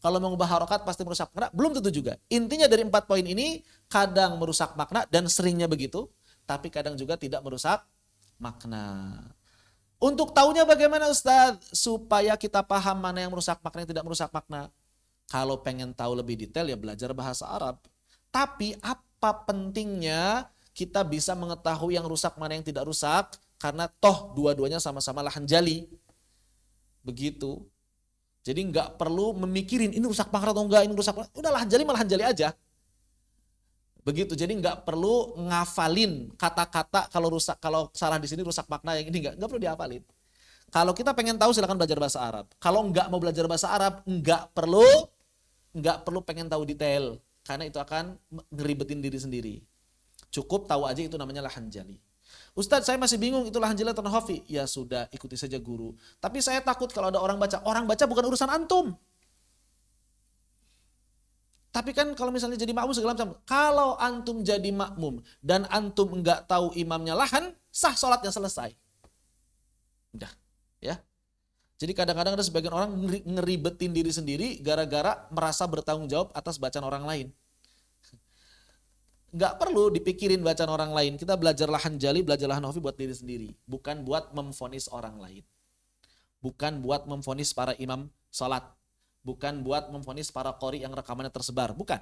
Kalau mengubah harokat pasti merusak makna, belum tentu juga. Intinya dari 4 poin ini kadang merusak makna dan seringnya begitu, tapi kadang juga tidak merusak makna. Untuk tahunya bagaimana Ustadz? Supaya kita paham mana yang merusak makna, yang tidak merusak makna. Kalau pengen tahu lebih detail ya belajar bahasa Arab. Tapi apa pentingnya kita bisa mengetahui yang rusak mana yang tidak rusak? Karena toh dua-duanya sama-sama lahan jali. Begitu. Jadi nggak perlu memikirin ini rusak makna atau enggak, ini rusak makna. Udah lahan jali malah lahan jali aja. Begitu. Jadi nggak perlu ngafalin kata-kata kalau salah di sini rusak makna, yang ini nggak perlu dihafalin. Kalau kita pengen tahu silakan belajar bahasa Arab. Kalau nggak mau belajar bahasa Arab, nggak perlu pengen tahu detail, karena itu akan ngeribetin diri sendiri. Cukup tahu aja itu namanya lahan jali. Ustadz saya masih bingung itu lahan jali atau khafi. Ya sudah, ikuti saja guru. Tapi saya takut kalau ada orang baca bukan urusan antum. Tapi kan kalau misalnya jadi makmum segala macam. Kalau antum jadi makmum dan antum enggak tahu imamnya lahan, sah sholatnya selesai. Udah, ya. Jadi kadang-kadang ada sebagian orang ngeribetin diri sendiri gara-gara merasa bertanggung jawab atas bacaan orang lain. Enggak perlu dipikirin bacaan orang lain. Kita belajar lahan jali, belajar lahan khafi buat diri sendiri, bukan buat memvonis orang lain. bukan buat memvonis para imam salat, bukan buat memvonis para qori yang rekamannya tersebar, bukan.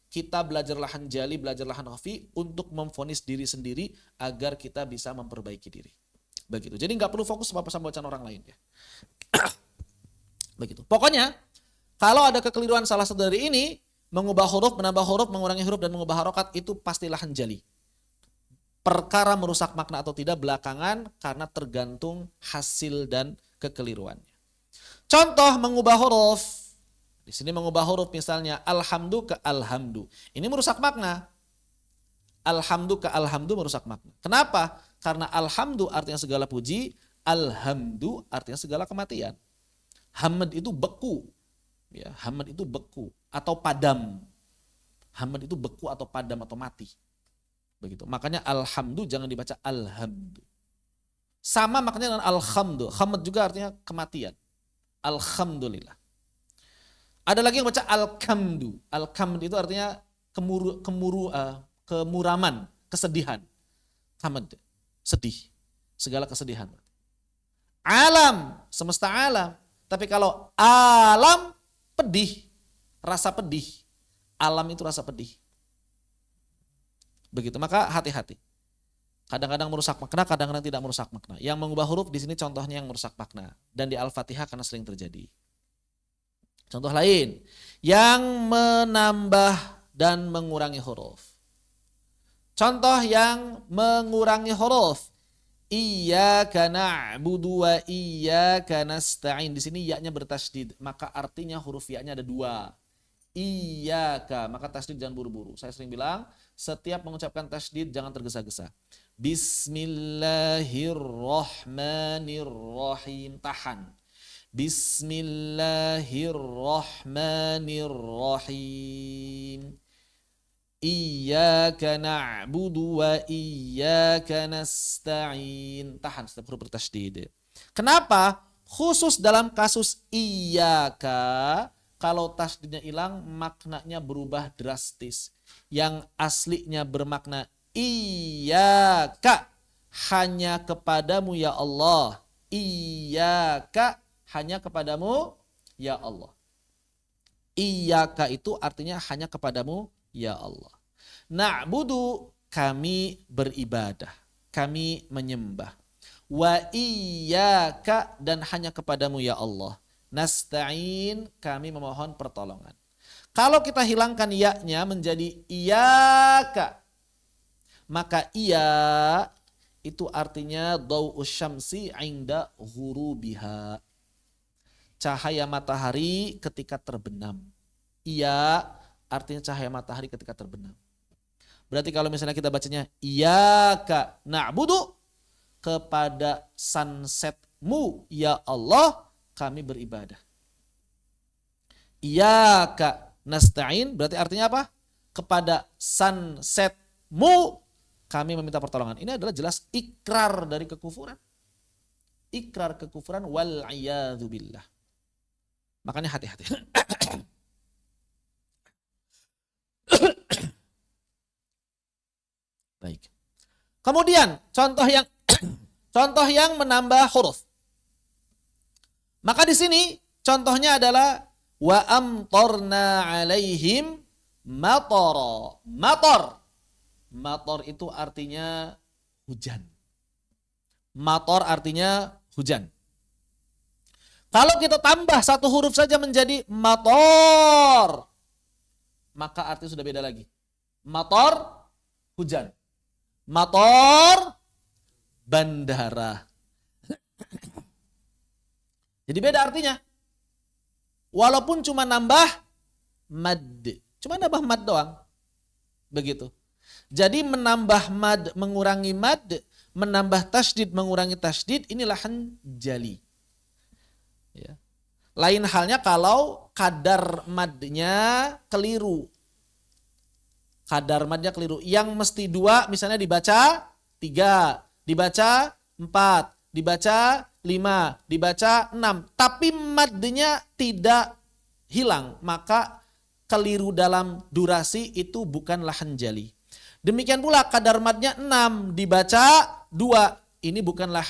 Kita belajar lahan jali, belajar lahan khafi untuk memvonis diri sendiri agar kita bisa memperbaiki diri. Begitu. Jadi nggak perlu fokus sama bacaan orang lain ya. Begitu. Pokoknya kalau ada kekeliruan salah satu dari ini, mengubah huruf, menambah huruf, mengurangi huruf dan mengubah harokat, itu pasti lahan jali. Perkara merusak makna atau tidak belakangan karena tergantung hasil dan kekeliruannya. Contoh mengubah huruf. Di sini mengubah huruf misalnya alhamdu ke alhamdu. Ini merusak makna. Alhamdu ke alhamdu merusak makna. Kenapa? Karena alhamdu artinya segala puji, alhamdu artinya segala kematian. Hamad itu beku. Ya, hamad itu beku atau padam. Hamad itu beku atau padam atau mati. Begitu. Makanya alhamdu jangan dibaca alhamdu. Sama maknanya dengan alhamdu. Hamad juga artinya kematian. Alhamdulillah. Ada lagi yang baca alkamdu. Alkamdu itu artinya kemuraman, kesedihan. Hamad, sedih. Segala kesedihan. Alam, semesta alam. Tapi kalau alam, pedih. Rasa pedih. Alam itu rasa pedih. Begitu, maka hati-hati. Kadang-kadang merusak makna, kadang-kadang tidak merusak makna. Yang mengubah huruf di sini contohnya yang merusak makna. Dan di Al-Fatihah karena sering terjadi. Contoh lain, yang menambah dan mengurangi huruf. Contoh yang mengurangi huruf. Iyyaka na'budu wa iyyaka nasta'in. Di sini ya-nya bertasydid, maka artinya huruf ya-nya ada dua. Iyyaka, maka tasydid jangan buru-buru. Saya sering bilang, setiap mengucapkan tasydid jangan tergesa-gesa. Bismillahirrahmanirrahim. Tahan. Bismillahirrahmanirrahim. Iyyaka na'budu wa iyyaka nasta'in. Tahan setiap huruf bertasydid. Kenapa? Khusus dalam kasus iyyaka, kalau tasydidnya hilang maknanya berubah drastis. Yang aslinya bermakna iyyaka, hanya kepadamu ya Allah. Iyyaka, hanya kepadamu ya Allah. Iyyaka itu artinya hanya kepadamu ya Allah. Na'budu, kami beribadah, kami menyembah. Wa iyyaka, dan hanya kepadamu ya Allah. Nasta'in, kami memohon pertolongan. Kalau kita hilangkan ya-nya menjadi iyyaka, maka iya itu artinya dhau'us syamsi 'inda ghurubiha. Cahaya matahari ketika terbenam. Iya artinya cahaya matahari ketika terbenam. Berarti kalau misalnya kita bacanya iyyaka na'budu, kepada sunsetmu ya Allah kami beribadah. Iyyaka nasta'in berarti artinya apa? Kepada sunsetmu kami meminta pertolongan. Ini adalah jelas ikrar dari kekufuran. Ikrar kekufuran wal a'yadzu billah. Makanya hati-hati. Baik. Kemudian contoh yang menambah huruf. Maka di sini contohnya adalah wa amtarna alaihim matara. Mator itu artinya hujan. Mator artinya hujan. Kalau kita tambah satu huruf saja menjadi mator, maka artinya sudah beda lagi. Mator, hujan. Mator, bandara. Jadi beda artinya. Walaupun cuma nambah mad. Cuma nambah mad doang. Begitu. Jadi menambah mad, mengurangi mad, menambah tasydid, mengurangi tasydid, inilah jali. Ya. Lain halnya kalau kadar madnya keliru. Kadar madnya keliru. Yang mesti 2 misalnya dibaca 3, dibaca 4, dibaca 5, dibaca 6. Tapi madnya tidak hilang. Maka keliru dalam durasi itu bukanlah jali. Demikian pula kadar madnya 6, dibaca 2. Ini bukanlah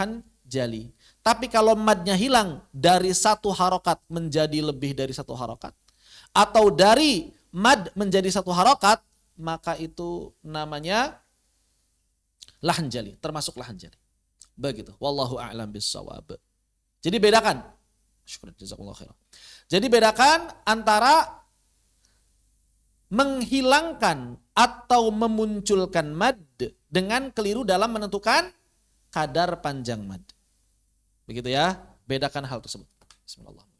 jali. Tapi kalau madnya hilang dari satu harokat menjadi lebih dari satu harokat, atau dari mad menjadi satu harokat, maka itu namanya lahan jali, termasuk lahan jali. Begitu. Wallahu a'lam bissawab. Jadi bedakan. Syukur, jazakallahu khairan. Jadi bedakan antara menghilangkan atau memunculkan mad dengan keliru dalam menentukan kadar panjang mad. Begitu ya, bedakan hal tersebut. Bismillahirrahmanirrahim.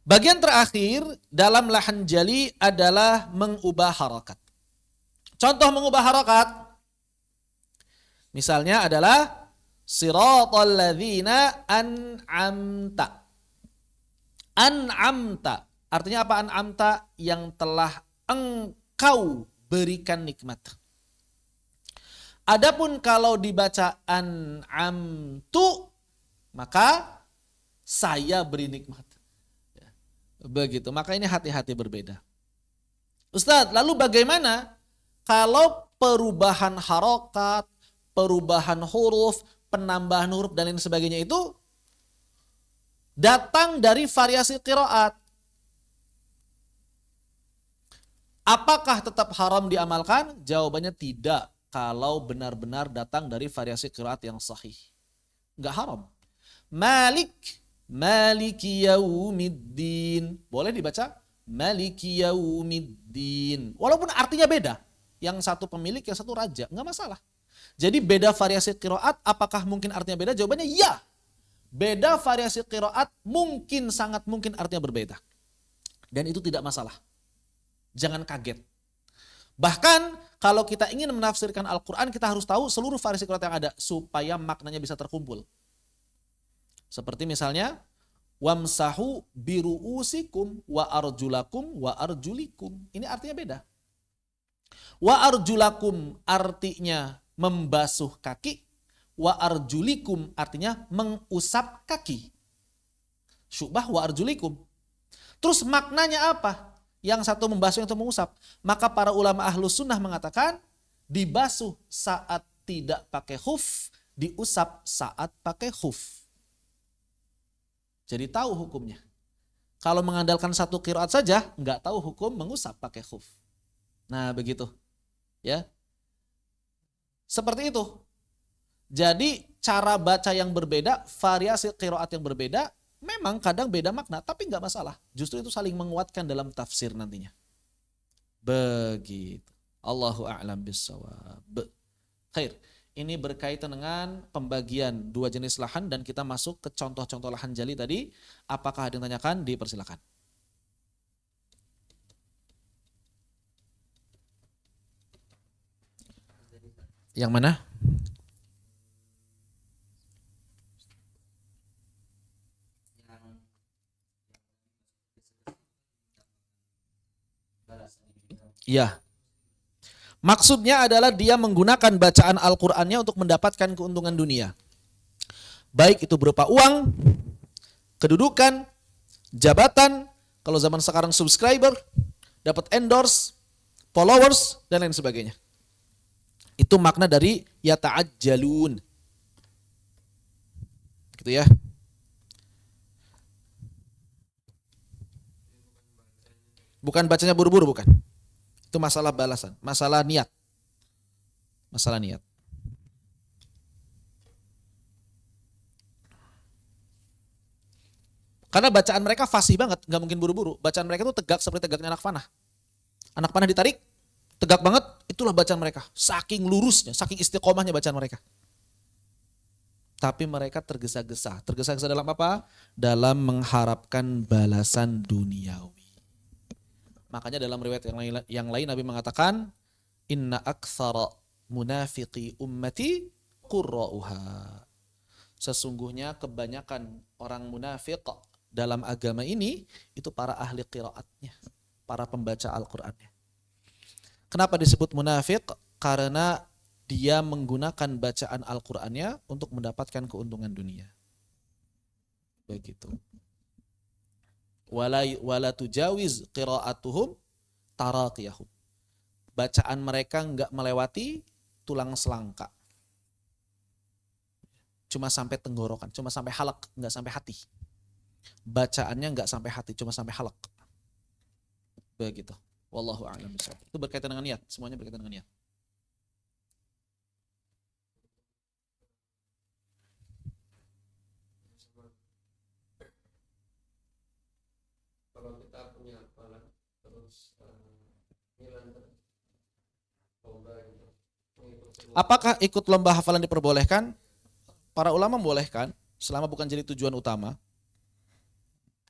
Bagian terakhir dalam lahan jali adalah mengubah harakat. Contoh mengubah harakat, misalnya adalah siratal ladzina an'amta. An'amta. Artinya apa an'amta? Yang telah engkau berikan nikmat. Adapun kalau dibaca an'amtu, maka saya beri nikmat. Begitu, maka ini hati-hati berbeda. Ustadz, lalu bagaimana kalau perubahan harokat, perubahan huruf, penambahan huruf dan lain sebagainya itu datang dari variasi qiraat? Apakah tetap haram diamalkan? Jawabannya tidak. Kalau benar-benar datang dari variasi qiraat yang sahih, nggak haram. Maliki yaumiddin. Boleh dibaca Maliki yaumiddin. Walaupun artinya beda. Yang satu pemilik, yang satu raja. Nggak masalah. Jadi beda variasi qiraat, apakah mungkin artinya beda? Jawabannya ya. Beda variasi qiraat mungkin, sangat mungkin artinya berbeda. Dan itu tidak masalah. Jangan kaget. Bahkan kalau kita ingin menafsirkan Al-Quran, kita harus tahu seluruh variasi qiraat yang ada supaya maknanya bisa terkumpul. Seperti misalnya wamsahu biruusikum wa arjulakum wa arjulikum. Ini artinya beda. Wa arjulakum artinya membasuh kaki, wa arjulikum artinya mengusap kaki. Syubah wa arjulikum. Terus maknanya apa? Yang satu membasuh, yang satu mengusap. Maka para ulama ahlus sunnah mengatakan dibasuh saat tidak pakai khuf, diusap saat pakai khuf. Jadi tahu hukumnya. Kalau mengandalkan satu qiraat saja, nggak tahu hukum mengusap pakai khuf. Nah begitu, ya. Seperti itu. Jadi cara baca yang berbeda, variasi qiraat yang berbeda, memang kadang beda makna, tapi nggak masalah. Justru itu saling menguatkan dalam tafsir nantinya. Begitu. Allahu a'lam bissawab. Khair. Ini berkaitan dengan pembagian dua jenis lahan dan kita masuk ke contoh-contoh lahan jali tadi. Apakah ada yang tanyakan? Dipersilakan. Yang mana? Ya. Maksudnya adalah dia menggunakan bacaan Al-Qur'annya untuk mendapatkan keuntungan dunia. Baik itu berupa uang, kedudukan, jabatan, kalau zaman sekarang subscriber, dapat endorse, followers, dan lain sebagainya. Itu makna dari yata'ajjalun. Gitu ya. Bukan bacanya buru-buru, bukan. Itu masalah balasan, masalah niat. Masalah niat. Karena bacaan mereka fasih banget, nggak mungkin buru-buru. Bacaan mereka itu tegak seperti tegaknya anak panah. Anak panah ditarik, tegak banget, itulah bacaan mereka. Saking lurusnya, saking istiqomahnya bacaan mereka. Tapi mereka tergesa-gesa. Tergesa-gesa dalam apa? Dalam mengharapkan balasan duniawi. Makanya dalam riwayat yang lain Nabi mengatakan, inna aktsara munafiqi ummati qurra'uha. Sesungguhnya kebanyakan orang munafik dalam agama ini itu para ahli qiraatnya, para pembaca Al-Qur'annya. Kenapa disebut munafik? Karena dia menggunakan bacaan Al-Qur'annya untuk mendapatkan keuntungan dunia. Begitu. Wala tujawiz qiraatuhum taraqiyahum. Bacaan mereka enggak melewati tulang selangka. Cuma sampai tenggorokan, cuma sampai halak, enggak sampai hati. Bacaannya enggak sampai hati, cuma sampai halak. Begitu. Wallahu a'lam bishawab. Itu berkaitan dengan niat, semuanya berkaitan dengan niat.
Kalau kita punya hafalan terus lomba gitu.
Apakah ikut lomba hafalan diperbolehkan? Para ulama membolehkan selama bukan jadi tujuan utama.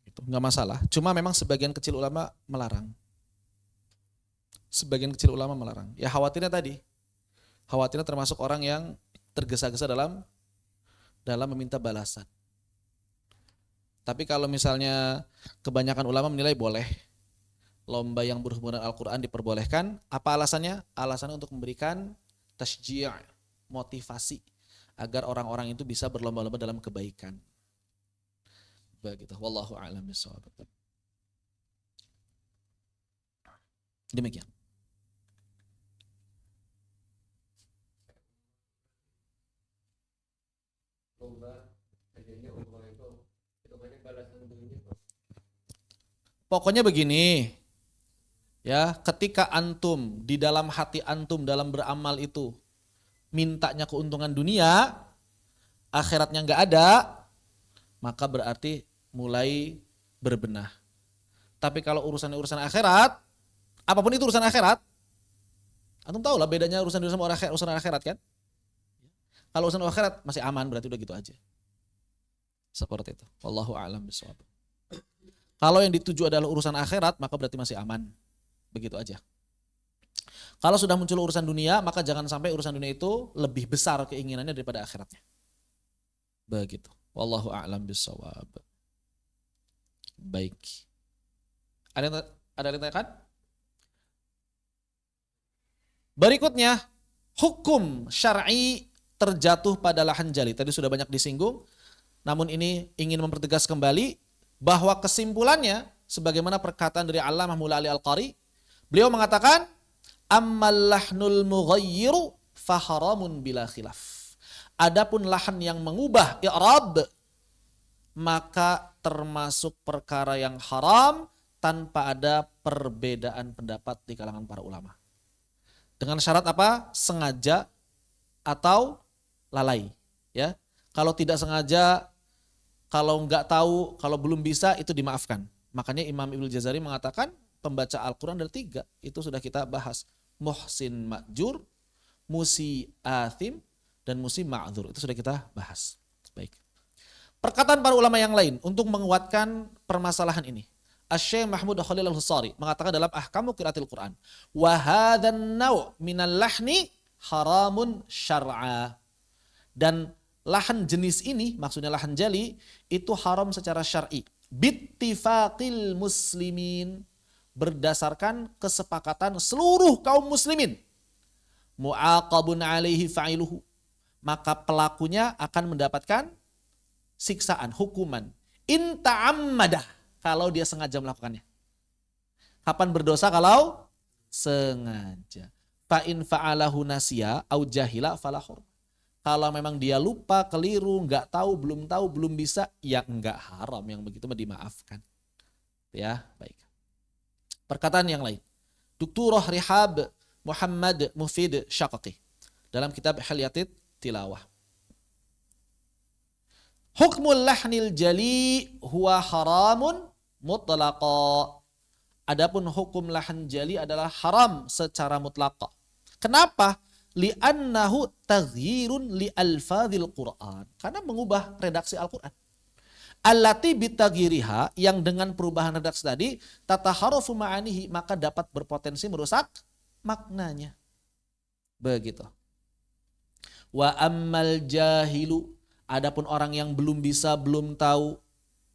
Itu enggak masalah. Cuma memang sebagian kecil ulama melarang. Sebagian kecil ulama melarang. Ya khawatirnya tadi. Khawatirnya termasuk orang yang tergesa-gesa dalam meminta balasan. Tapi kalau misalnya kebanyakan ulama menilai boleh lomba yang berhubungan Al-Quran diperbolehkan. Apa alasannya? Alasannya untuk memberikan tasji', motivasi agar orang-orang itu bisa berlomba-lomba dalam kebaikan. Begitu. Wallahu a'lam bishawab. Demikian.
Lomba akhirnya umroh itu banyak balasan dunia.
Pokoknya begini. Ya, ketika antum di dalam hati antum dalam beramal itu mintanya keuntungan dunia, akhiratnya enggak ada, maka berarti mulai berbenah. Tapi kalau urusan akhirat, apapun itu urusan akhirat, antum tahu lah bedanya urusan dunia sama urusan akhirat kan? Kalau urusan akhirat masih aman, berarti udah gitu aja. Seperti itu. Wallahu a'lam bishawab. Kalau yang dituju adalah urusan akhirat, maka berarti masih aman. Begitu aja. Kalau sudah muncul urusan dunia, maka jangan sampai urusan dunia itu lebih besar keinginannya daripada akhiratnya. Begitu. Wallahu a'lam bishawab. Baik. Ada yang tanyakan? Berikutnya, hukum syar'i terjatuh pada lahan jali. Tadi sudah banyak disinggung, namun ini ingin mempertegas kembali bahwa kesimpulannya, sebagaimana perkataan dari Allamah Mullah Ali Al-Qari, beliau mengatakan, ammal lahnul mughayyiru faharamun bila khilaf. Adapun lahan yang mengubah i'rab, maka termasuk perkara yang haram tanpa ada perbedaan pendapat di kalangan para ulama. Dengan syarat apa? Sengaja atau lalai. Ya, kalau tidak sengaja, kalau nggak tahu, kalau belum bisa, itu dimaafkan. Makanya Imam Ibnu Jazari mengatakan pembaca Al-Quran ada 3. Itu sudah kita bahas. Muhsin ma'jur, musi athim, dan musi ma'dzur. Itu sudah kita bahas. Baik. Perkataan para ulama yang lain untuk menguatkan permasalahan ini. Asy-Syaikh Mahmud Khalil Al-Husari mengatakan dalam Ahkamu Qiraatil Quran, wa hadzan naw' minal lahni haramun syar'a. Dan lahan jenis ini, maksudnya lahan jali, itu haram secara syar'i. Bittifaqil muslimin, berdasarkan kesepakatan seluruh kaum muslimin. Mu'aqabun alaihi fa'iluhu, maka pelakunya akan mendapatkan siksaan, hukuman. In ta'ammadah, kalau dia sengaja melakukannya. Kapan berdosa? Kalau sengaja. Fa'in fa'alahu nasiya au jahila falahur. Kalau memang dia lupa, keliru, nggak tahu, belum bisa, ya nggak haram, yang begitu dimaafkan. Ya, baik. Perkataan yang lain. Dukturah Rihab Muhammad Mufid Syaqaqi dalam kitab Hilyatit Tilawah. Hukmul lahnil jali huwa haramun mutlaqa. Adapun hukum lahan jali adalah haram secara mutlaqa. Kenapa? Li'annahu taghyirun li alfadhil Qur'an. Karena mengubah redaksi Al-Qur'an. Allati bitaghiriha, yang dengan perubahan redaksi tadi, tataharafu ma'anihi, maka dapat berpotensi merusak maknanya. Begitu. Wa ammal jahilu, adapun orang yang belum bisa, belum tahu,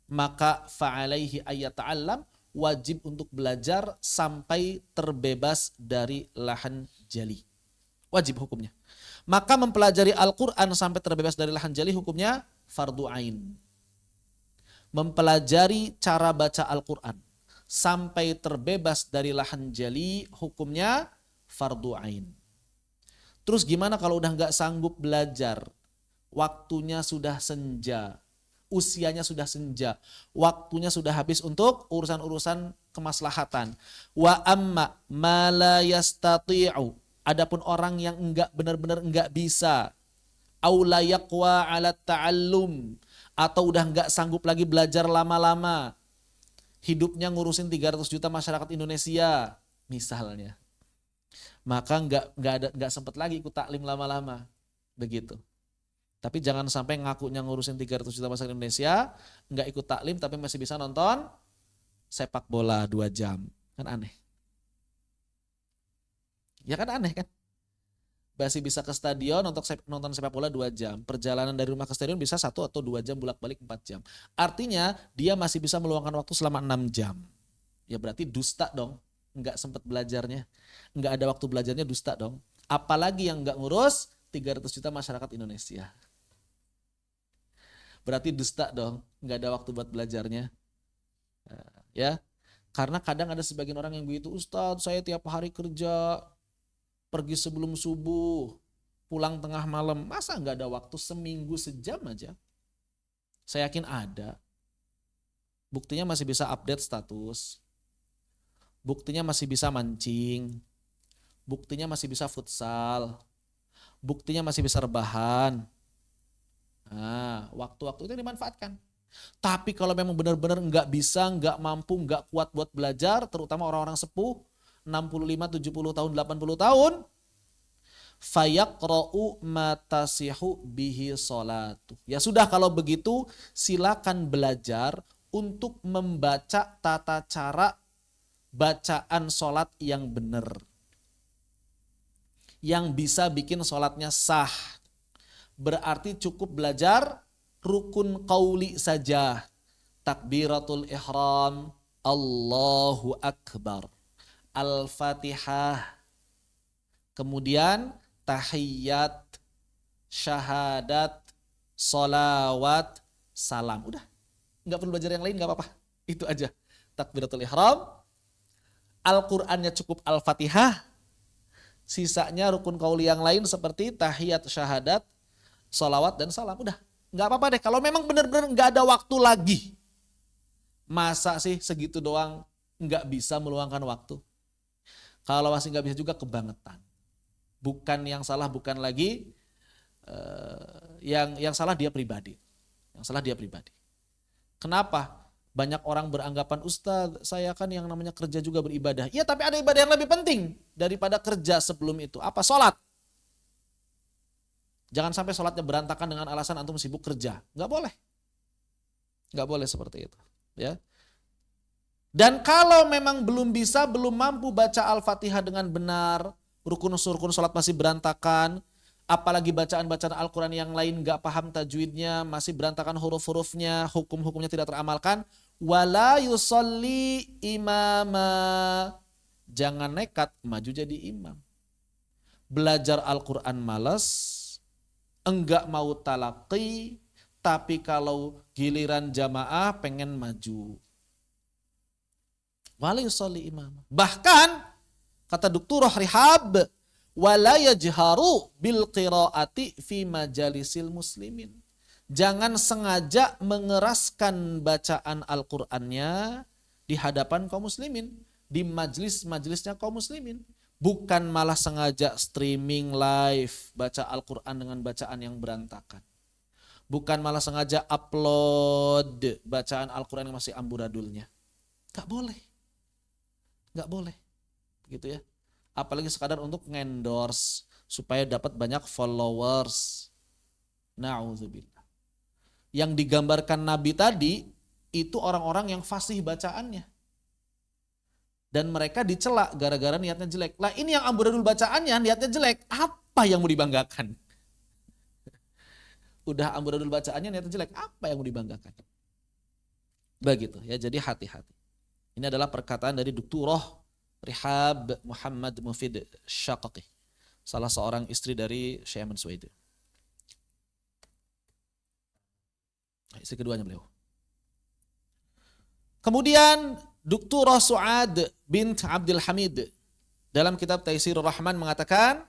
maka fa'alaihi ayyata'allam, wajib untuk belajar sampai terbebas dari lahan jali. Wajib hukumnya. Maka mempelajari Al-Quran sampai terbebas dari lahan jali hukumnya fardu ain. Mempelajari cara baca Al-Quran sampai terbebas dari lahan jali hukumnya fardu ain. Terus gimana kalau udah nggak sanggup belajar? Waktunya sudah senja, usianya sudah senja, waktunya sudah habis untuk urusan-urusan kemaslahatan. Wa amma ma la yastati'u. Adapun orang yang enggak benar-benar enggak bisa, au la yaqwa 'ala ta'allum, atau udah enggak sanggup lagi belajar lama-lama. Hidupnya ngurusin 300 juta masyarakat Indonesia misalnya. Maka enggak sempat lagi ikut taklim lama-lama. Begitu. Tapi jangan sampai ngakunya ngurusin 300 juta masyarakat Indonesia, enggak ikut taklim tapi masih bisa nonton sepak bola 2 jam. Kan aneh. Ya kan aneh kan? Masih bisa ke stadion nonton sepak bola 2 jam. Perjalanan dari rumah ke stadion bisa 1 atau 2 jam, bolak-balik 4 jam. Artinya dia masih bisa meluangkan waktu selama 6 jam. Ya berarti dusta dong. Enggak sempat belajarnya. Enggak ada waktu belajarnya, dusta dong. Apalagi yang enggak ngurus 300 juta masyarakat Indonesia. Berarti dusta dong. Enggak ada waktu buat belajarnya. Ya. Karena kadang ada sebagian orang yang begitu, Ustadz saya tiap hari kerja, pergi sebelum subuh, pulang tengah malam. Masa nggak ada waktu seminggu sejam aja? Saya yakin ada. Buktinya masih bisa update status. Buktinya masih bisa mancing. Buktinya masih bisa futsal. Buktinya masih bisa rebahan. Nah, waktu-waktu itu dimanfaatkan. Tapi kalau memang benar-benar nggak bisa, nggak mampu, nggak kuat buat belajar, terutama orang-orang sepuh, 65, 70 tahun, 80 tahun, fayaqra'u matasihu bihi sholatu. Ya sudah, kalau begitu silakan belajar untuk membaca tata cara bacaan sholat yang benar. Yang bisa bikin sholatnya sah. Berarti cukup belajar rukun qauli saja. Takbiratul ihram, Allahu Akbar, Al-Fatihah, kemudian tahiyat, syahadat, solawat, salam. Udah, nggak perlu belajar yang lain, nggak apa-apa. Itu aja. Takbiratul ihram, Al-Qur'annya cukup Al-Fatihah, sisanya rukun qauli yang lain seperti tahiyat, syahadat, solawat, dan salam. Udah, nggak apa-apa deh. Kalau memang benar-benar nggak ada waktu lagi, masa sih segitu doang nggak bisa meluangkan waktu? Kalau masih nggak bisa juga kebangetan. Bukan yang salah, bukan lagi yang salah dia pribadi. Yang salah dia pribadi. Kenapa? Banyak orang beranggapan, Ustadz saya kan yang namanya kerja juga beribadah. Iya, tapi ada ibadah yang lebih penting daripada kerja sebelum itu. Apa? Sholat. Jangan sampai sholatnya berantakan dengan alasan antum sibuk kerja. Nggak boleh. Nggak boleh seperti itu. Ya. Dan kalau memang belum bisa, belum mampu baca Al-Fatihah dengan benar, rukun-rukun sholat masih berantakan, apalagi bacaan-bacaan Al-Quran yang lain gak paham tajwidnya, masih berantakan huruf-hurufnya, hukum-hukumnya tidak teramalkan, wala yusolli imama, jangan nekat maju jadi imam. Belajar Al-Quran malas, enggak mau talaqi, tapi kalau giliran jamaah pengen maju. Wala yusolli imam. Bahkan kata Dr. Rihab, wala yajharu bil qiraati fi majalisil muslimin. Jangan sengaja mengeraskan bacaan Al-Qur'annya di hadapan kaum muslimin, di majlis-majlisnya kaum muslimin. Bukan malah sengaja streaming live baca Al-Qur'an dengan bacaan yang berantakan. Bukan malah sengaja upload bacaan Al-Qur'an yang masih amburadulnya. Gak boleh. Nggak boleh, gitu ya. Apalagi sekadar untuk ngendorse supaya dapat banyak followers. Na'udzubillah. Yang digambarkan Nabi tadi itu orang-orang yang fasih bacaannya, dan mereka dicela gara-gara niatnya jelek. Lah ini yang amburadul bacaannya niatnya jelek, apa yang mau dibanggakan? Udah amburadul bacaannya niatnya jelek, apa yang mau dibanggakan? Begitu ya, jadi hati-hati. Ini adalah perkataan dari Dr. Rihab Muhammad Mufid Syaqaqi, salah seorang istri dari Syekh Ahmad Suwaidi. Istri keduanya beliau. Kemudian Dr. Su'ad bint Abdul Hamid dalam kitab Taisirur Rahman mengatakan,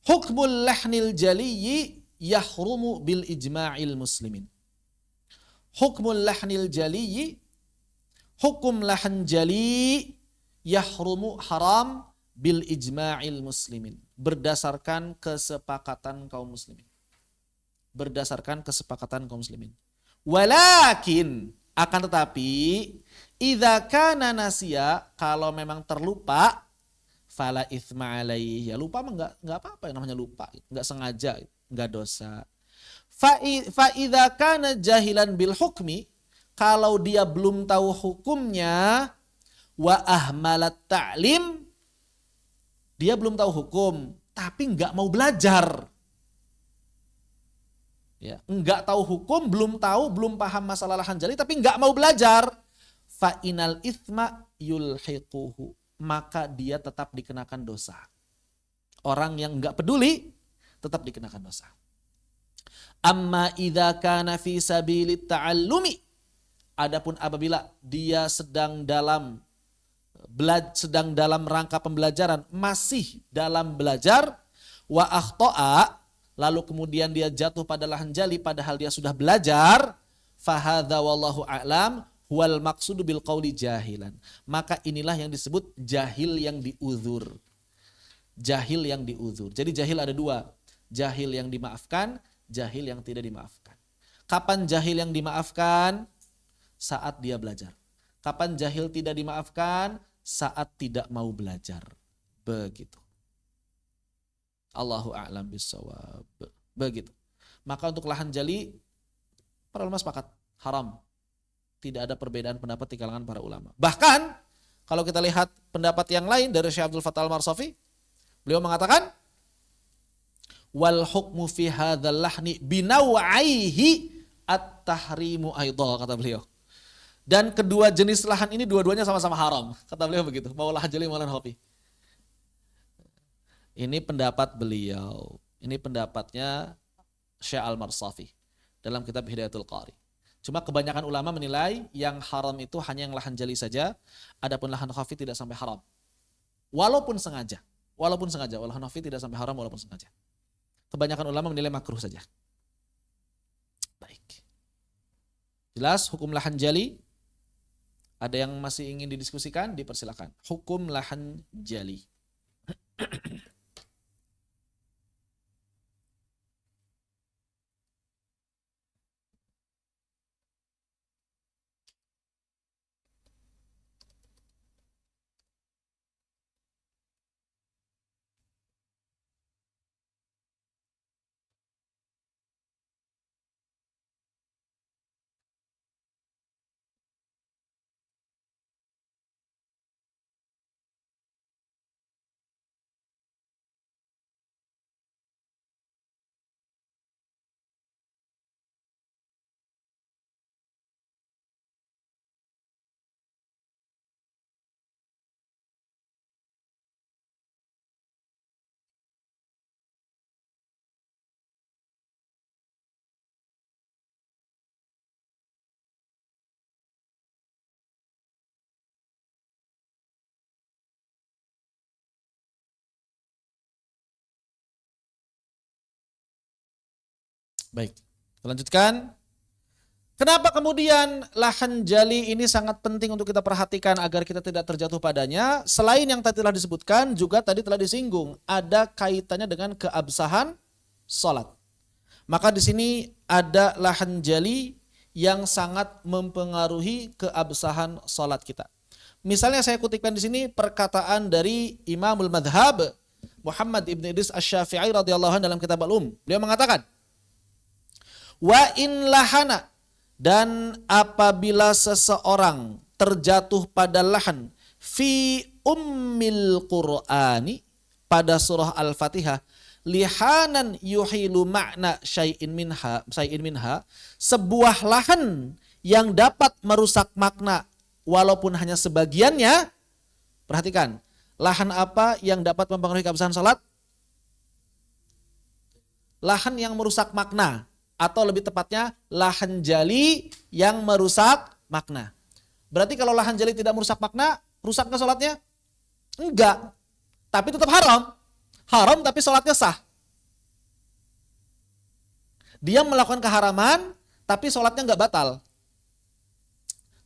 hukmul lahnil jaliyyi yahrumu bil ijma'il muslimin. Hukmul lahnil jaliyyi, hukum lahan jali yahrumu haram bil ijma'il muslimin. Berdasarkan kesepakatan kaum muslimin. Berdasarkan kesepakatan kaum muslimin. Walakin, akan tetapi, idza kana nasiya, kalau memang terlupa, fala itsma alaihi. Ya lupa mah enggak apa-apa, yang namanya lupa, enggak sengaja, enggak dosa. Fa idza kana jahilan bil hukmi, kalau dia belum tahu hukumnya, wa ahmalat ta'lim, dia belum tahu hukum, tapi enggak mau belajar. Ya, enggak tahu hukum, belum tahu, belum paham masalah lahan jali, tapi enggak mau belajar. Fa inal itsma yulhiquhu, maka dia tetap dikenakan dosa. Orang yang enggak peduli tetap dikenakan dosa. Amma idza kana fi sabilit ta'allumi, adapun apabila dia sedang dalam rangka pembelajaran, masih dalam belajar, wa akhta'a, lalu kemudian dia jatuh pada lahan jali padahal dia sudah belajar, fahadza wallahu a'lam huwal maqsudu bil qauli jahilan. Maka inilah yang disebut jahil yang diuzur. Jahil yang diuzur. Jadi jahil ada dua. Jahil yang dimaafkan, jahil yang tidak dimaafkan. Kapan jahil yang dimaafkan? Saat dia belajar. Kapan jahil tidak dimaafkan? Saat tidak mau belajar. Begitu. Allahu a'lam bissawab. Begitu. Maka untuk lahan jali, para ulama sepakat haram. Tidak ada perbedaan pendapat di kalangan para ulama. Bahkan kalau kita lihat pendapat yang lain dari Syekh Abdul Fattah Al-Marsafi, beliau mengatakan, wal hukmu fi hadzal lahni binawaihi at-tahrimu aidha, kata beliau. Dan kedua jenis lahan ini dua-duanya sama-sama haram, kata beliau begitu. Mau lahan jali mau lahan khafi. Ini pendapat beliau. Ini pendapatnya Syekh Al-Marsafi dalam kitab Hidayatul Qari. Cuma kebanyakan ulama menilai yang haram itu hanya yang lahan jali saja, adapun lahan khafi tidak sampai haram. Walaupun sengaja. Lahan khafi tidak sampai haram walaupun sengaja. Kebanyakan ulama menilai makruh saja. Baik. Jelas hukum lahan jali? Ada yang masih ingin didiskusikan? Dipersilakan. Hukum lahan jali. Baik, lanjutkan. Kenapa kemudian lahan jali ini sangat penting untuk kita perhatikan agar kita tidak terjatuh padanya? Selain yang tadi telah disebutkan, juga tadi telah disinggung, ada kaitannya dengan keabsahan salat. Maka di sini ada lahan jali yang sangat mempengaruhi keabsahan salat kita. Misalnya saya kutipkan di sini perkataan dari Imamul Madhab Muhammad ibn Idris Asy-Syafi'i radhiyallahu anhu dalam kitab Al-Um. Beliau mengatakan, wa in lahana, dan apabila seseorang terjatuh pada lahan fi ummil Qur'ani, pada surah Al-Fatihah, lihanan yuhilu makna syai'in minha, sebuah lahan yang dapat merusak makna walaupun hanya sebagiannya. Perhatikan, lahan apa yang dapat mempengaruhi keabsahan salat? Lahan yang merusak makna, atau lebih tepatnya lahan jali yang merusak makna. Berarti kalau lahan jali tidak merusak makna, rusak nggak sholatnya? Enggak. Tapi tetap haram. Haram tapi sholatnya sah. Dia melakukan keharaman, tapi sholatnya nggak batal.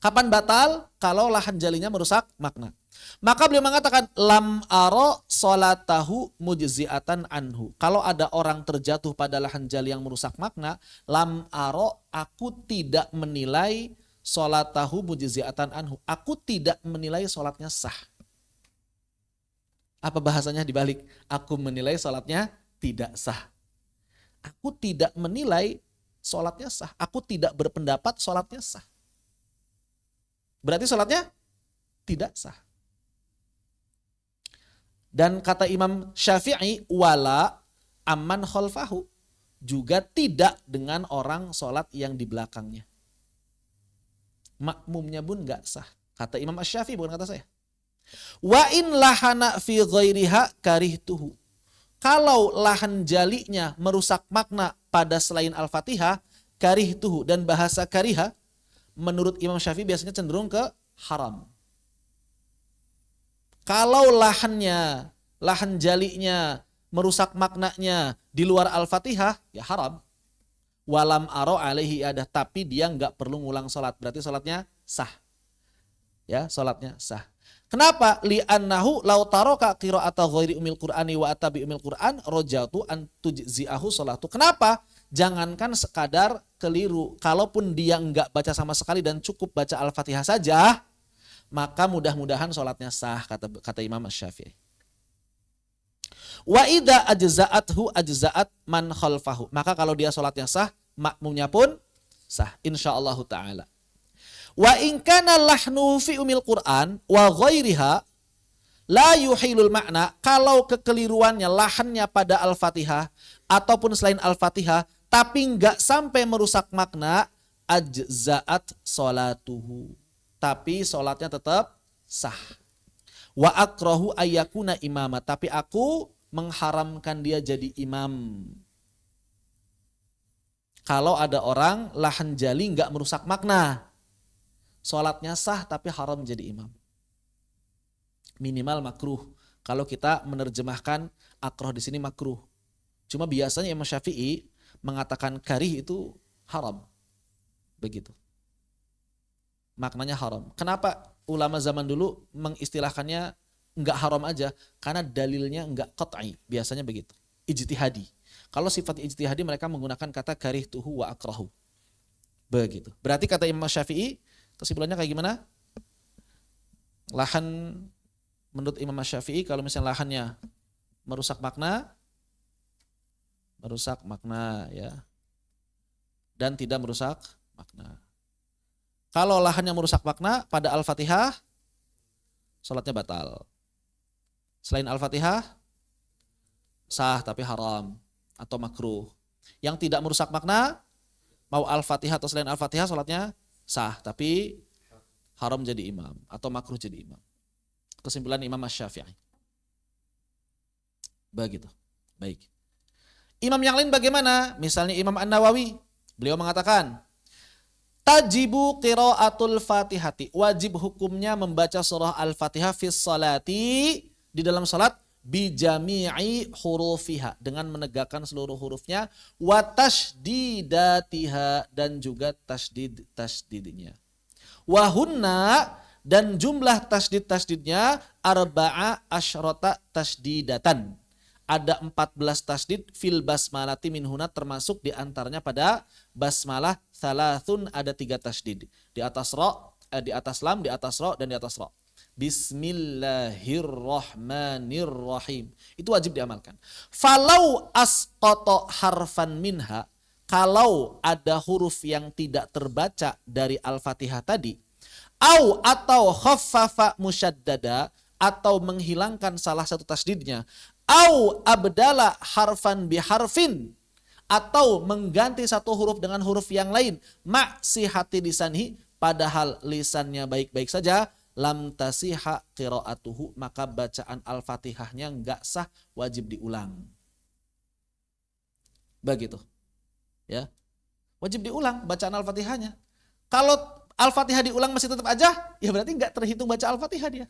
Kapan batal? Kalau lahan jalinya merusak makna. Maka beliau mengatakan, lam aro sholatahu mujzi'atan anhu. Kalau ada orang terjatuh pada lahan jali yang merusak makna, lam aro, aku tidak menilai sholatahu mujzi'atan anhu. Aku tidak menilai sholatnya sah. Apa bahasanya dibalik? Aku menilai sholatnya tidak sah. Aku tidak menilai sholatnya sah. Aku tidak berpendapat sholatnya sah. Berarti sholatnya tidak sah. Dan kata Imam Syafi'i, wala amman khalfahu, juga tidak dengan orang sholat yang di belakangnya. Makmumnya pun gak sah. Kata Imam Syafi'i, bukan kata saya. Wa in lahana fi ghairiha karihtuhu. Kalau lahan jalinya merusak makna pada selain Al-Fatihah, karihtuhu, dan bahasa kariha menurut Imam Syafi'i biasanya cenderung ke haram. Kalau lahan jalinya merusak maknanya di luar Al-Fatihah, ya haram. Walam aro alaihi iadah, tapi dia nggak perlu ngulang sholat. Berarti sholatnya sah. Ya, sholatnya sah. Kenapa? Li'annahu law taraka qira'ata ghairi umil qur'ani wa atabi umil qur'an rojatu an tujzi'ahu sholatu. Kenapa? Jangankan sekadar keliru. Kalaupun dia enggak baca sama sekali dan cukup baca Al-Fatihah saja, maka mudah-mudahan sholatnya sah, kata Imam Syafi'i. Wa idza ajza'athu ajza'at man khalfahu. Maka kalau dia sholatnya sah, makmumnya pun sah, insyaallah ta'ala. Wa in kana lahnu fi umil Qur'an wa ghairiha la yuhilul makna. Kalau kekeliruannya lahannya pada Al-Fatihah ataupun selain Al-Fatihah, tapi enggak sampai merusak makna, ajza'at sholatuhu. Tapi sholatnya tetap sah. Wa akrahu ayyakuna imama. Tapi aku mengharamkan dia jadi imam. Kalau ada orang lahan jali enggak merusak makna, sholatnya sah tapi haram jadi imam. Minimal makruh. Kalau kita menerjemahkan akrah di sini makruh. Cuma biasanya Imam Syafi'i mengatakan karih itu haram. Begitu. Maknanya haram. Kenapa ulama zaman dulu mengistilahkannya enggak haram aja? Karena dalilnya enggak qat'i. Biasanya begitu. Ijtihadi. Kalau sifat ijtihadi mereka menggunakan kata karih tuhu wa akrahu. Begitu. Berarti kata Imam Syafi'i, kesimpulannya kayak gimana? Lahan menurut Imam Syafi'i kalau misalnya lahannya merusak makna ya, dan tidak merusak makna. Kalau lahannya merusak makna pada Al-Fatihah, sholatnya batal. Selain Al-Fatihah, sah tapi haram atau makruh. Yang tidak merusak makna, mau Al-Fatihah atau selain Al-Fatihah, sholatnya sah tapi haram jadi imam atau makruh jadi imam. Kesimpulan Imam Syafi'i. Begitu. Baik. Imam yang lain bagaimana? Misalnya Imam An-Nawawi, beliau mengatakan, tajibu qiraatul Fatihati. Wajib hukumnya membaca surah Al-Fatihah fis salati, di dalam salat, bi jami'i hurufiha, dengan menegakkan seluruh hurufnya, wa tasydidatiha, dan juga tasdidnya. Wa hunna, dan jumlah tasdidnya arba'a asyrata tasdidatan. Ada 14 tasdid fil basmalati minhuna, termasuk diantaranya pada basmalah thalathun ada 3 tasdid. Di atas ra, di atas lam, di atas ra, dan di atas ra. Bismillahirrahmanirrahim. Itu wajib diamalkan. Falau asqata harfan minha, kalau ada huruf yang tidak terbaca dari Al-Fatihah tadi, atau khaffafa musyaddada, atau menghilangkan salah satu tasdidnya, abdala harfan biharfin, atau mengganti satu huruf dengan huruf yang lain, maksihati lisanhi, padahal lisannya baik-baik saja, lam tasiha qiraatuhu, maka bacaan Al-Fatihahnya enggak sah, wajib diulang. Begitu. Ya. Wajib diulang bacaan Al-Fatihahnya. Kalau Al-Fatihah diulang masih tetap aja, ya berarti nggak terhitung baca Al-Fatihah dia.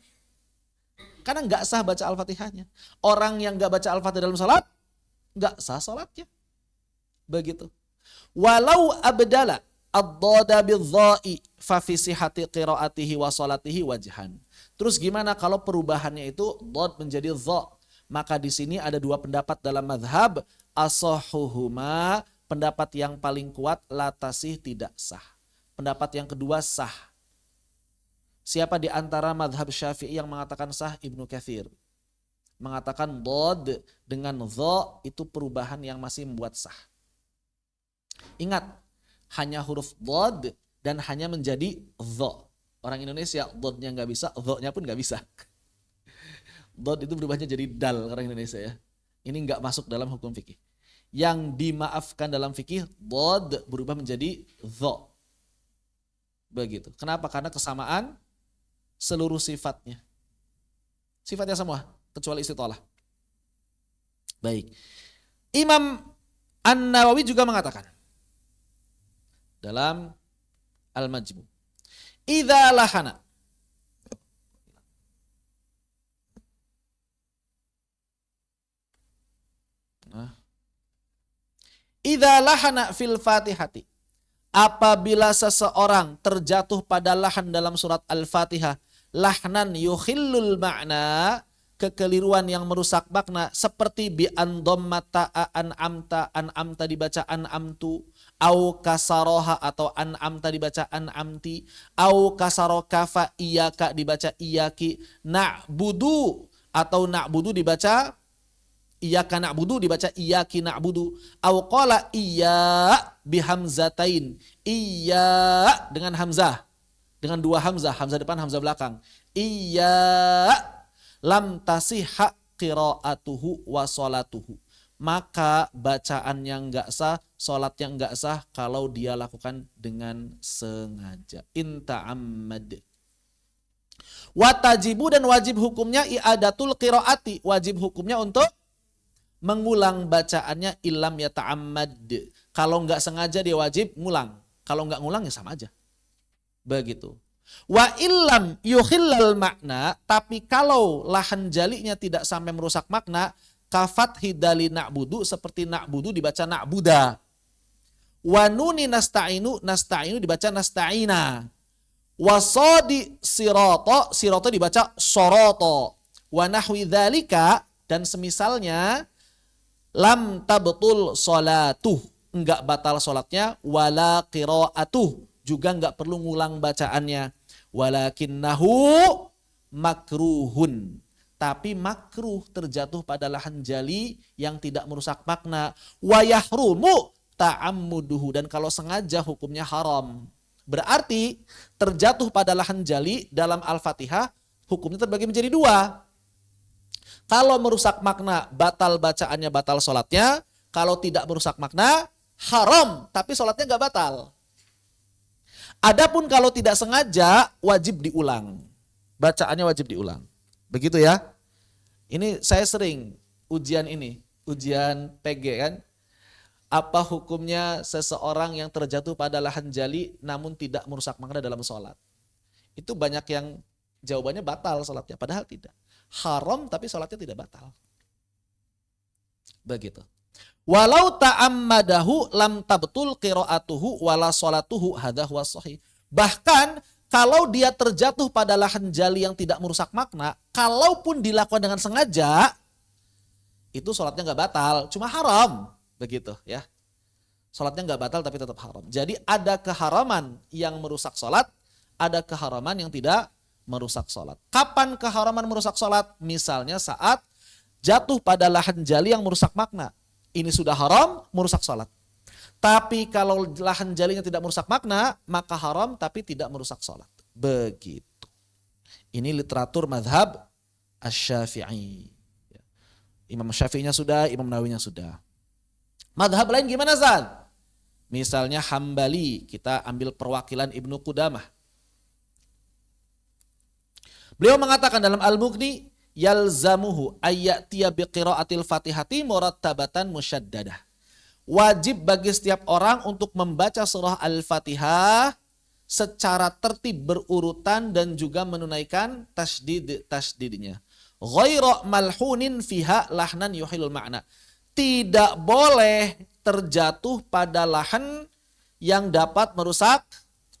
Karena nggak sah baca Al-Fatihahnya. Orang yang nggak baca Al-Fatihah dalam salat, nggak sah salatnya. Begitu. Walau abdala ad-dada bidh-dha'i fa fi sihhati qiraatihi wa salatihi wajhan. Terus gimana kalau perubahannya itu dhad menjadi dha? Maka di sini ada dua pendapat dalam mazhab, asahuhuma, pendapat yang paling kuat la tasih tidak sah. Pendapat yang kedua sah. Siapa di antara mazhab Syafi'i yang mengatakan sah? Ibnu Katsir. Mengatakan dhad dengan dha itu perubahan yang masih membuat sah. Ingat, hanya huruf dhad dan hanya menjadi dha. Orang Indonesia dhadnya nggak bisa, dha-nya pun nggak bisa. Dhad itu berubahnya jadi dal orang Indonesia ya. Ini nggak masuk dalam hukum fikih. Yang dimaafkan dalam fikih, dhad berubah menjadi dha. Begitu. Kenapa? Karena kesamaan seluruh sifatnya. Sifatnya semua, kecuali istitalah. Baik. Imam An-Nawawi juga mengatakan dalam Al-Majmu', idza lahana, idza lahana fil Fatihati, apabila seseorang terjatuh pada lahan dalam surat Al-Fatihah, lahnan yukhillul makna, kekeliruan yang merusak makna, seperti bi andammata an'amta dibaca an'amtu, au kasaroha atau an'amta dibaca an'amti, au kasarokafa iyaka dibaca iyaki, na'budu atau na'budu dibaca iyaka na'budu dibaca iyaki na'budu, au qala iya bihamzatain, iya dengan hamzah, dengan dua hamzah, hamzah depan hamzah belakang, iya lam tasihha qiraatuhu wa sholatuhu, maka bacaan yang enggak sah, salat yang enggak sah kalau dia lakukan dengan sengaja, inta'ammad. Wa tajibu, dan wajib hukumnya i'adatul qiraati, wajib hukumnya untuk mengulang bacaannya, ilam yata'ammad. Kalau enggak sengaja dia wajib ngulang, kalau enggak ngulang ya sama aja. Begitu. Wa illam yukhillal makna, tapi kalau lahan jalinya tidak sampai merusak makna, kafat hidali na'budu, seperti na'budu dibaca na'buda. Wa nuni nasta'inu, nasta'inu dibaca nasta'ina. Wa sodi siroto, siroto dibaca soroto. Wa nahwi dzalika, dan semisalnya, lam tabtul sholatuh, enggak batal sholatnya, wala qiraatuh, juga enggak perlu ngulang bacaannya, walakinnahu makruhun, tapi makruh terjatuh pada lahan jali yang tidak merusak makna, wa yahrumu ta'ammuduhu, dan kalau sengaja hukumnya haram. Berarti terjatuh pada lahan jali dalam Al-Fatihah hukumnya terbagi menjadi dua. Kalau merusak makna, batal bacaannya, batal sholatnya. Kalau tidak merusak makna, haram, tapi sholatnya nggak batal. Adapun kalau tidak sengaja, wajib diulang. Bacaannya wajib diulang. Begitu ya. Ini saya sering ujian ini, ujian PG kan. Apa hukumnya seseorang yang terjatuh pada lahan jali namun tidak merusak makna dalam sholat? Itu banyak yang jawabannya batal sholatnya, padahal tidak. Haram tapi sholatnya tidak batal. Begitu. Walau ta'ammadahu lam tabtul qiraatuhu wala sholatuhu, hadza huwa shahih. Bahkan kalau dia terjatuh pada lahan jali yang tidak merusak makna, kalaupun dilakukan dengan sengaja, itu sholatnya nggak batal, cuma haram. Begitu ya. Sholatnya nggak batal tapi tetap haram. Jadi ada keharaman yang merusak sholat, ada keharaman yang tidak merusak sholat. Kapan keharaman merusak sholat? Misalnya saat jatuh pada lahan jali yang merusak makna. Ini sudah haram, merusak sholat. Tapi kalau lahan jalinya tidak merusak makna, maka haram tapi tidak merusak sholat. Begitu. Ini literatur mazhab Asy-Syafi'i. Imam Syafi'inya sudah, Imam Nawawinya sudah. Mazhab lain gimana, Zat? Misalnya Hambali, kita ambil perwakilan Ibnu Qudamah. Beliau mengatakan dalam Al-Mughni, yalzamuhu ayyatiya biqiraatil Fatihati murattabatan musyaddadah. Wajib bagi setiap orang untuk membaca surah Al-Fatihah secara tertib berurutan dan juga menunaikan tasdidnya. Ghairu malhunin fiha lahnan yuhilul makna. Tidak boleh terjatuh pada lahan yang dapat merusak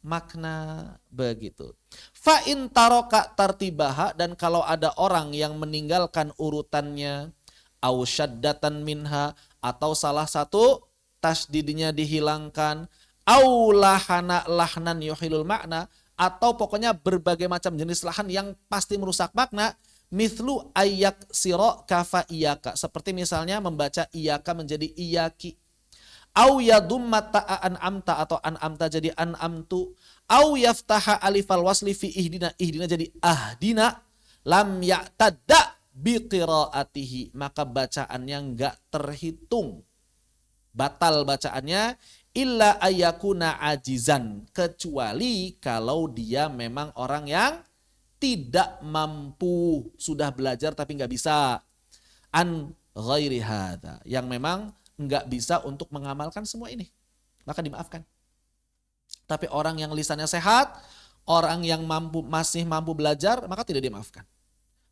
makna, begitu. Fa in taraka tartibaha, dan kalau ada orang yang meninggalkan urutannya, au syaddatan minha, atau salah satu tasdidnya dihilangkan, au lahana lahnan yuhilul makna, atau pokoknya berbagai macam jenis lahan yang pasti merusak makna, mithlu ayak siro kafa iyaka, seperti misalnya membaca iyaka menjadi iyaki, au yadumma an'amta atau an'amta jadi an'amtu, au yaftaha alifal wasli fi ihdina, ihdina jadi ahdina, lam ya'tadda biqiraatihi, maka bacaannya enggak terhitung, batal bacaannya, illa ayakuna ajizan, kecuali kalau dia memang orang yang tidak mampu, sudah belajar tapi enggak bisa, an ghairi hadza, yang memang enggak bisa untuk mengamalkan semua ini, maka dimaafkan. Tapi orang yang lisannya sehat, orang yang masih mampu belajar, maka tidak dimaafkan.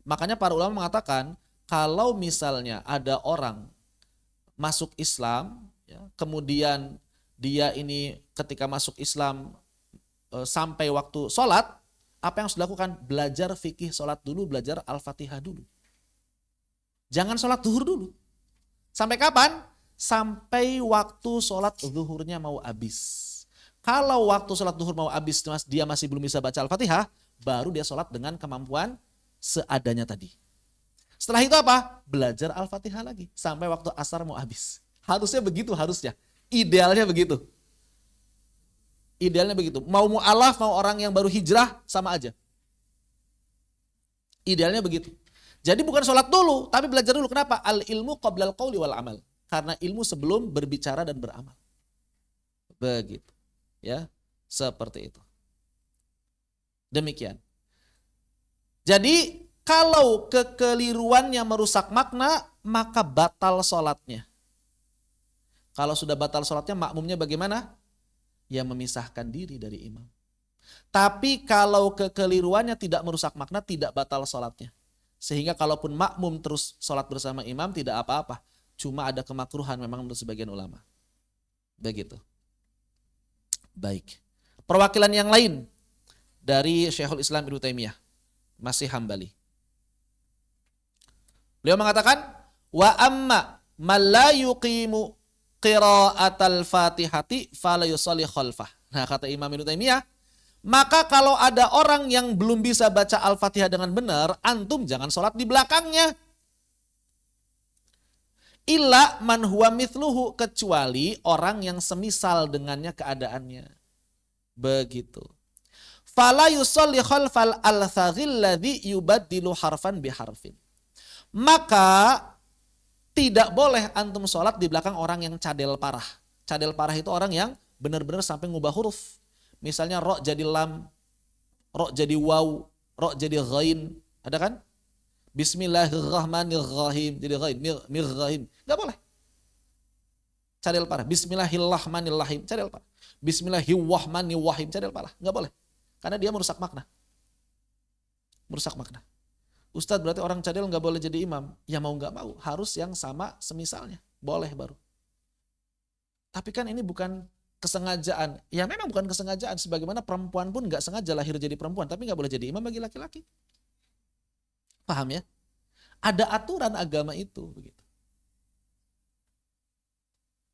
Makanya para ulama mengatakan, kalau misalnya ada orang masuk Islam, ya, kemudian dia ini ketika masuk Islam sampai waktu sholat, apa yang harus dilakukan? Belajar fikih sholat dulu, belajar Al-Fatihah dulu. Jangan sholat zuhur dulu. Sampai kapan? Sampai waktu sholat zuhurnya mau habis. Kalau waktu sholat zuhur mau habis dia masih belum bisa baca Al-Fatihah, baru dia sholat dengan kemampuan seadanya tadi. Setelah itu apa? Belajar Al-Fatihah lagi sampai waktu asar mau habis. Harusnya begitu, harusnya. Idealnya begitu. Idealnya begitu. Mau mu'alaf, mau orang yang baru hijrah, sama aja. Idealnya begitu. Jadi bukan sholat dulu, tapi belajar dulu. Kenapa? Al-ilmu qablal qawli wal amal. Karena ilmu sebelum berbicara dan beramal. Begitu. Ya, seperti itu. Demikian. Jadi kalau kekeliruannya merusak makna, maka batal sholatnya. Kalau sudah batal sholatnya, makmumnya bagaimana? Ya memisahkan diri dari imam. Tapi kalau kekeliruannya tidak merusak makna, tidak batal sholatnya. Sehingga kalaupun makmum terus sholat bersama imam, tidak apa-apa. Cuma ada kemakruhan memang menurut sebagian ulama. Begitu. Baik. Perwakilan yang lain dari Syekhul Islam Ibnu Taimiyah, masih Hambali. Beliau mengatakan, wa amma man la yuqimu qiraatal Fatihati fala yusalli khalfah. Nah, kata Imam Ibnu Taimiyah, maka kalau ada orang yang belum bisa baca Al-Fatihah dengan benar, antum jangan sholat di belakangnya. Illa man huwa mithluhu, kecuali orang yang semisal dengannya keadaannya. Begitu. Fala yusalli khalfal al-thaghil ladzi yubaddilu harfan biharfin. Maka tidak boleh antum sholat di belakang orang yang cadel parah. Cadel parah itu orang yang benar-benar sampai ngubah huruf. Misalnya ro jadi lam, ro jadi waw, ro jadi ghain. Ada kan? Bismillahirrahmanirrahim. Jadi ghain, mirrahim. Gak boleh. Cadel parah. Bismillahirrahmanirrahim. Cadel parah. Bismillahirrahmanirrahim. Cadel parah. Gak boleh. Karena dia merusak makna. Merusak makna. Ustadz, berarti orang cadel gak boleh jadi imam. Ya mau gak mau. Harus yang sama semisalnya. Boleh baru. Tapi kan ini bukan kesengajaan. Ya memang bukan kesengajaan. Sebagaimana perempuan pun gak sengaja lahir jadi perempuan. Tapi gak boleh jadi imam bagi laki-laki. Paham ya? Ada aturan agama itu. Begitu.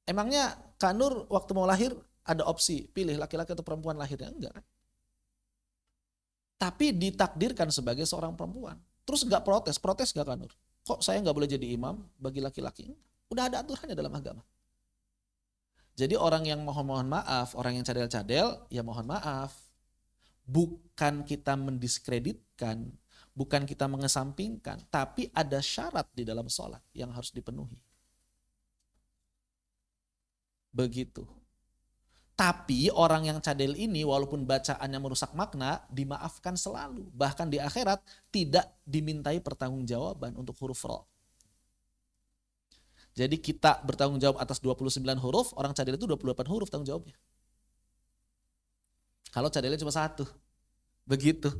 Emangnya Kak Nur waktu mau lahir ada opsi pilih laki-laki atau perempuan lahirnya? Enggak kan? Tapi ditakdirkan sebagai seorang perempuan. Terus enggak protes? Protes enggak Kak Nur? Kok saya enggak boleh jadi imam bagi laki-laki? Udah ada aturannya dalam agama. Jadi orang yang mohon maaf, orang yang cadel-cadel, ya mohon maaf. Bukan kita mendiskreditkan, bukan kita mengesampingkan, tapi ada syarat di dalam sholat yang harus dipenuhi. Begitu. Tapi orang yang cadel ini walaupun bacaannya merusak makna, dimaafkan selalu. Bahkan di akhirat tidak dimintai pertanggungjawaban untuk huruf ro. Jadi kita bertanggung jawab atas 29 huruf, orang cadel itu 28 huruf tanggung jawabnya. Kalau cadelnya cuma satu. Begitu.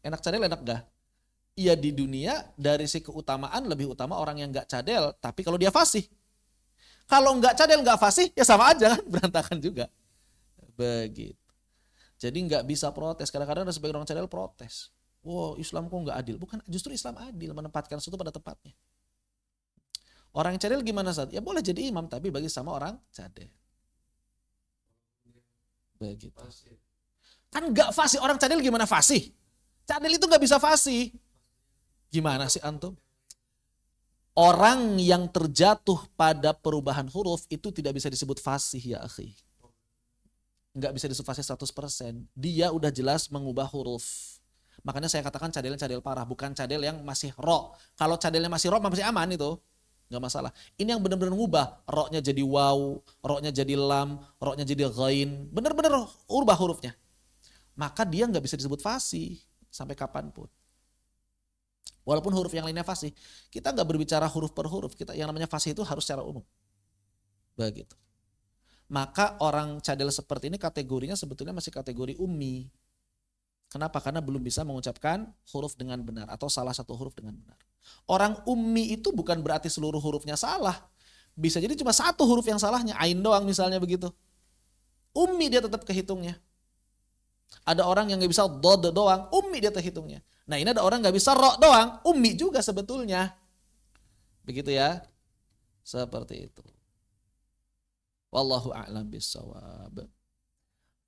Enak cadel, enak gak? Iya, di dunia dari si keutamaan lebih utama orang yang gak cadel, tapi kalau dia fasih. Kalau gak cadel gak fasih, ya sama aja kan, berantakan juga. Begitu. Jadi gak bisa protes. Kadang-kadang ada sebagian orang cadel protes. Wow, Islam kok gak adil? Bukan, justru Islam adil, menempatkan sesuatu pada tempatnya. Orang yang cadel gimana saat? Ya boleh jadi imam, tapi bagi sama orang cadel. Begitu. Kan gak fasih, orang cadel gimana fasih? Cadel itu gak bisa fasih. Gimana sih antum? Orang yang terjatuh pada perubahan huruf itu tidak bisa disebut fasih ya akhi. Nggak bisa disebut fasih 100%. Dia udah jelas mengubah huruf. Makanya saya katakan cadelnya cadel parah, bukan cadel yang masih ro. Kalau cadelnya masih ro masih aman itu. Nggak masalah. Ini yang benar-benar ngubah. Ro-nya jadi waw, ro-nya jadi lam, ro-nya jadi ghain. Benar-benar ubah hurufnya. Maka dia nggak bisa disebut fasih sampai kapanpun. Walaupun huruf yang lainnya fasih, kita nggak berbicara huruf per huruf. Kita yang namanya fasih itu harus secara umum. Begitu. Maka orang cadel seperti ini kategorinya sebetulnya masih kategori ummi. Kenapa? Karena belum bisa mengucapkan huruf dengan benar atau salah satu huruf dengan benar. Orang ummi itu bukan berarti seluruh hurufnya salah. Bisa jadi cuma satu huruf yang salahnya, ain doang misalnya begitu. Ummi dia tetap kehitungnya. Ada orang yang nggak bisa dod doang, ummi dia terhitungnya. Nah ini ada orang nggak bisa ro doang, ummi juga sebetulnya. Begitu ya. Seperti itu. Wallahu a'lam bissawab.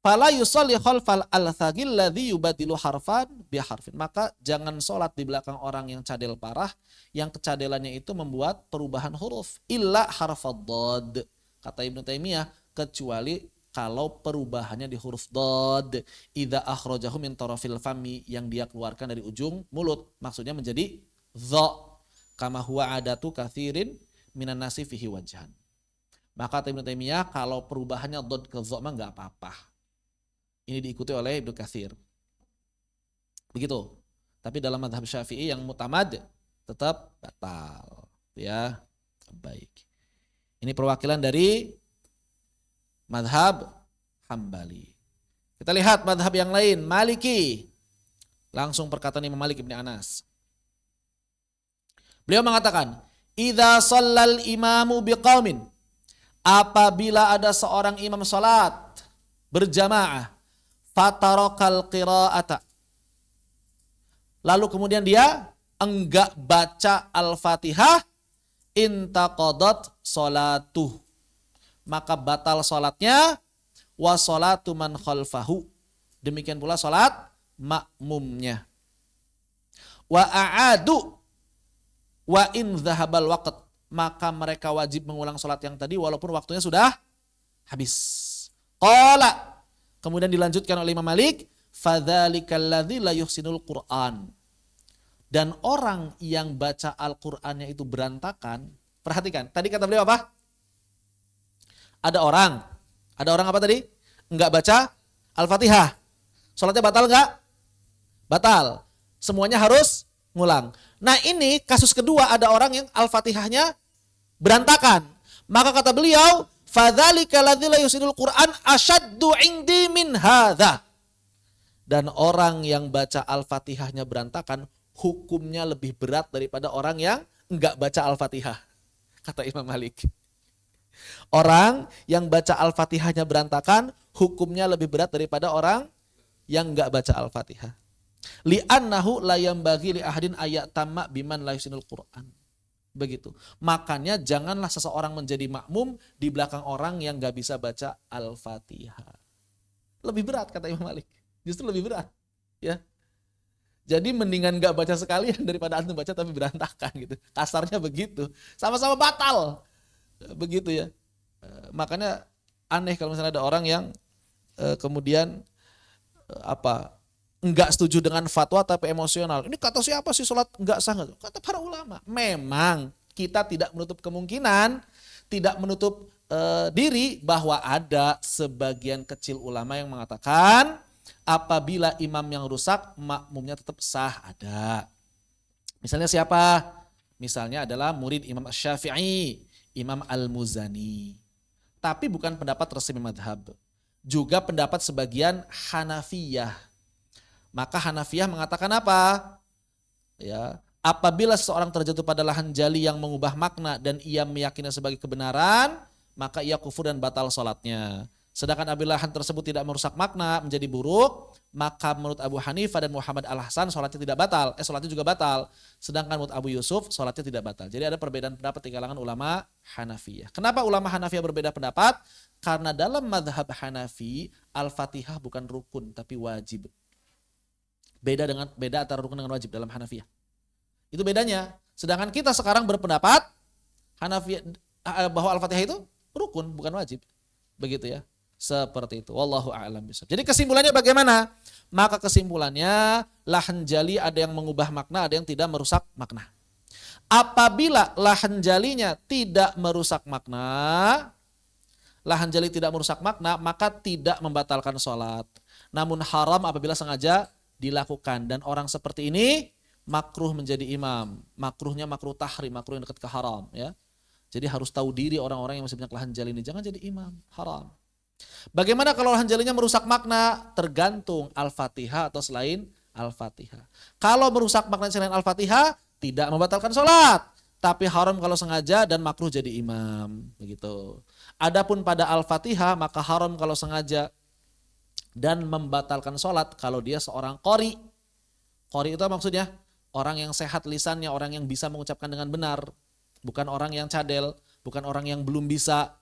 Fala yusalli khalfal al-thaqil ladzi yubadilu harfan bi harfin. Maka jangan sholat di belakang orang yang cadel parah, yang kecadelannya itu membuat perubahan huruf. Illa harfad dad. Kata Ibnu Taimiyah, kecuali kalau perubahannya di huruf dad, idza akhrajahu min tarafil fami, yang dia keluarkan dari ujung mulut, maksudnya menjadi dha, kama huwa adatu katsirin minan nasi fihi wajhan. Maka Ibnu Taimiyah kalau perubahannya dad ke dha mah enggak apa-apa. Ini diikuti oleh Ibnu Katsir. Begitu. Tapi dalam mazhab Syafi'i yang mutamad tetap batal, ya. Baik. Ini perwakilan dari mazhab Hambali. Kita lihat mazhab yang lain, Maliki. Langsung perkataan Imam Malik bin Anas. Beliau mengatakan, "Idza shallal imamu biqaumin." Apabila ada seorang imam salat berjamaah, fatarakal qiraata. Lalu kemudian dia enggak baca Al-Fatihah, intaqadat salatuh. Maka batal salatnya, wa salatu man khalfahu. Demikian pula salat makmumnya. Wa a'adu wa in dhahabal waqt. Maka mereka wajib mengulang salat yang tadi walaupun waktunya sudah habis. Qala. Kemudian dilanjutkan oleh Imam Malik, fadzalikal ladzi la yuhsinul Qur'an. Dan orang yang baca Al-Qur'annya itu berantakan. Perhatikan, tadi kata beliau apa? Ada orang apa tadi? Enggak baca Al-Fatihah. Salatnya batal enggak? Batal. Semuanya harus ngulang. Nah ini kasus kedua, ada orang yang Al-Fatihahnya berantakan. Maka kata beliau, fadzalika alladzi la yusinul Qur'an asyaddu indi min hadza. Dan orang yang baca Al-Fatihahnya berantakan, hukumnya lebih berat daripada orang yang enggak baca Al-Fatihah. Kata Imam Malik. Orang yang baca Al-Fatihahnya berantakan, hukumnya lebih berat daripada orang yang enggak baca Al-Fatihah. Li'annahu la yambaghi li ahadin ayat tamma biman la yusinul Qur'an. Begitu. Makanya janganlah seseorang menjadi makmum di belakang orang yang enggak bisa baca Al-Fatihah. Lebih berat kata Imam Malik. Justru lebih berat, ya. Jadi mendingan enggak baca sekalian daripada antum baca tapi berantakan gitu. Kasarnya begitu. Sama-sama batal. Begitu ya. Makanya aneh kalau misalnya ada orang yang kemudian enggak setuju dengan fatwa tapi emosional. Ini kata siapa sih sholat enggak sah? Kata para ulama. Memang kita tidak menutup kemungkinan, tidak menutup diri bahwa ada sebagian kecil ulama yang mengatakan apabila imam yang rusak makmumnya tetap sah, ada. Misalnya siapa? Misalnya adalah murid Imam Syafi'i, Imam Al-Muzani. Tapi bukan pendapat resmi madhab. juga pendapat sebagian Hanafiyah. Maka Hanafiyah mengatakan apa? Ya, apabila seseorang terjatuh pada lahan jali yang mengubah makna dan ia meyakini sebagai kebenaran, maka ia kufur dan batal sholatnya. Sedangkan apabila lahan tersebut tidak merusak makna menjadi buruk, maka menurut Abu Hanifah dan Muhammad Al-Hasan sholatnya tidak batal. Sholatnya juga batal. Sedangkan menurut Abu Yusuf sholatnya tidak batal. Jadi ada perbedaan pendapat di kalangan ulama Hanafiyah. Kenapa ulama Hanafiyah berbeda pendapat? Karena dalam madhab Hanafi, Al-Fatihah bukan rukun tapi wajib. Beda antara rukun dengan wajib dalam Hanafiyah. Itu bedanya. Sedangkan kita sekarang berpendapat Hanafiyah bahwa Al-Fatihah itu rukun bukan wajib. Begitu ya. Seperti itu. Wallahu a'lam bishawab. Jadi kesimpulannya bagaimana? Maka kesimpulannya lahan jali ada yang mengubah makna, ada yang tidak merusak makna. Apabila lahan jalinya tidak merusak makna, lahan jali tidak merusak makna, maka tidak membatalkan sholat. Namun haram apabila sengaja dilakukan. Dan orang seperti ini makruh menjadi imam. Makruhnya makruh tahrim, makruh yang dekat ke haram. Ya. Jadi harus tahu diri orang-orang yang masih banyak lahan jali ini. Jangan jadi imam, haram. Bagaimana kalau lahan jalinya merusak makna? Tergantung Al-Fatihah atau selain Al-Fatihah. Kalau merusak makna selain Al-Fatihah, tidak membatalkan sholat. Tapi haram kalau sengaja dan makruh jadi imam. Begitu. Adapun pada Al-Fatihah, maka haram kalau sengaja dan membatalkan sholat kalau dia seorang qori. Qori itu maksudnya orang yang sehat lisannya, orang yang bisa mengucapkan dengan benar. Bukan orang yang cadel, bukan orang yang belum bisa.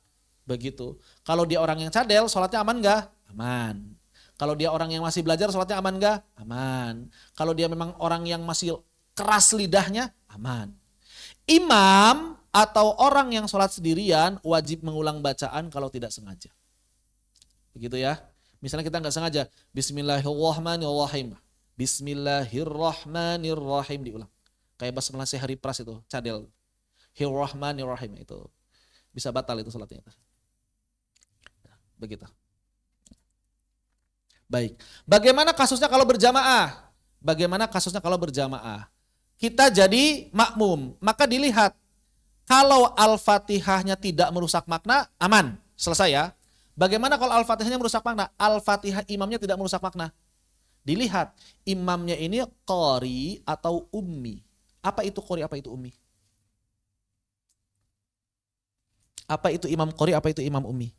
Begitu. Kalau dia orang yang cadel, sholatnya aman gak? Aman. Kalau dia orang yang masih belajar, sholatnya aman gak? Aman. Kalau dia memang orang yang masih keras lidahnya, aman. Imam atau orang yang sholat sendirian wajib mengulang bacaan kalau tidak sengaja. Begitu ya. Misalnya kita nggak sengaja, Bismillahirrahmanirrahim. Bismillahirrahmanirrahim diulang. Kayak basmalah sehari pras itu, cadel. Hirrahmanirrahim itu. Bisa batal itu sholatnya. Begitu. Baik. Bagaimana kasusnya kalau berjamaah? Bagaimana kasusnya kalau berjamaah? Kita jadi makmum, maka dilihat kalau Al-Fatihahnya tidak merusak makna, aman, selesai ya. Bagaimana kalau Al-Fatihahnya merusak makna? Al-Fatihah imamnya tidak merusak makna. Dilihat imamnya ini qori atau ummi. Apa itu qori, apa itu ummi? Apa itu imam qori, apa itu imam ummi?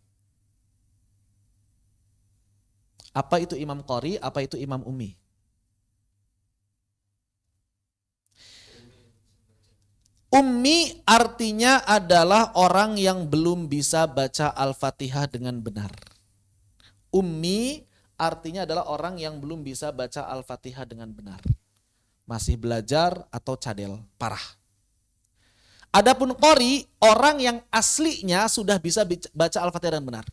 Apa itu imam qori, apa itu imam ummi? Ummi artinya adalah orang yang belum bisa baca Al-Fatihah dengan benar. Ummi artinya adalah orang yang belum bisa baca Al-Fatihah dengan benar. Masih belajar atau cadel, parah. Adapun qori, orang yang aslinya sudah bisa baca Al-Fatihah dengan benar.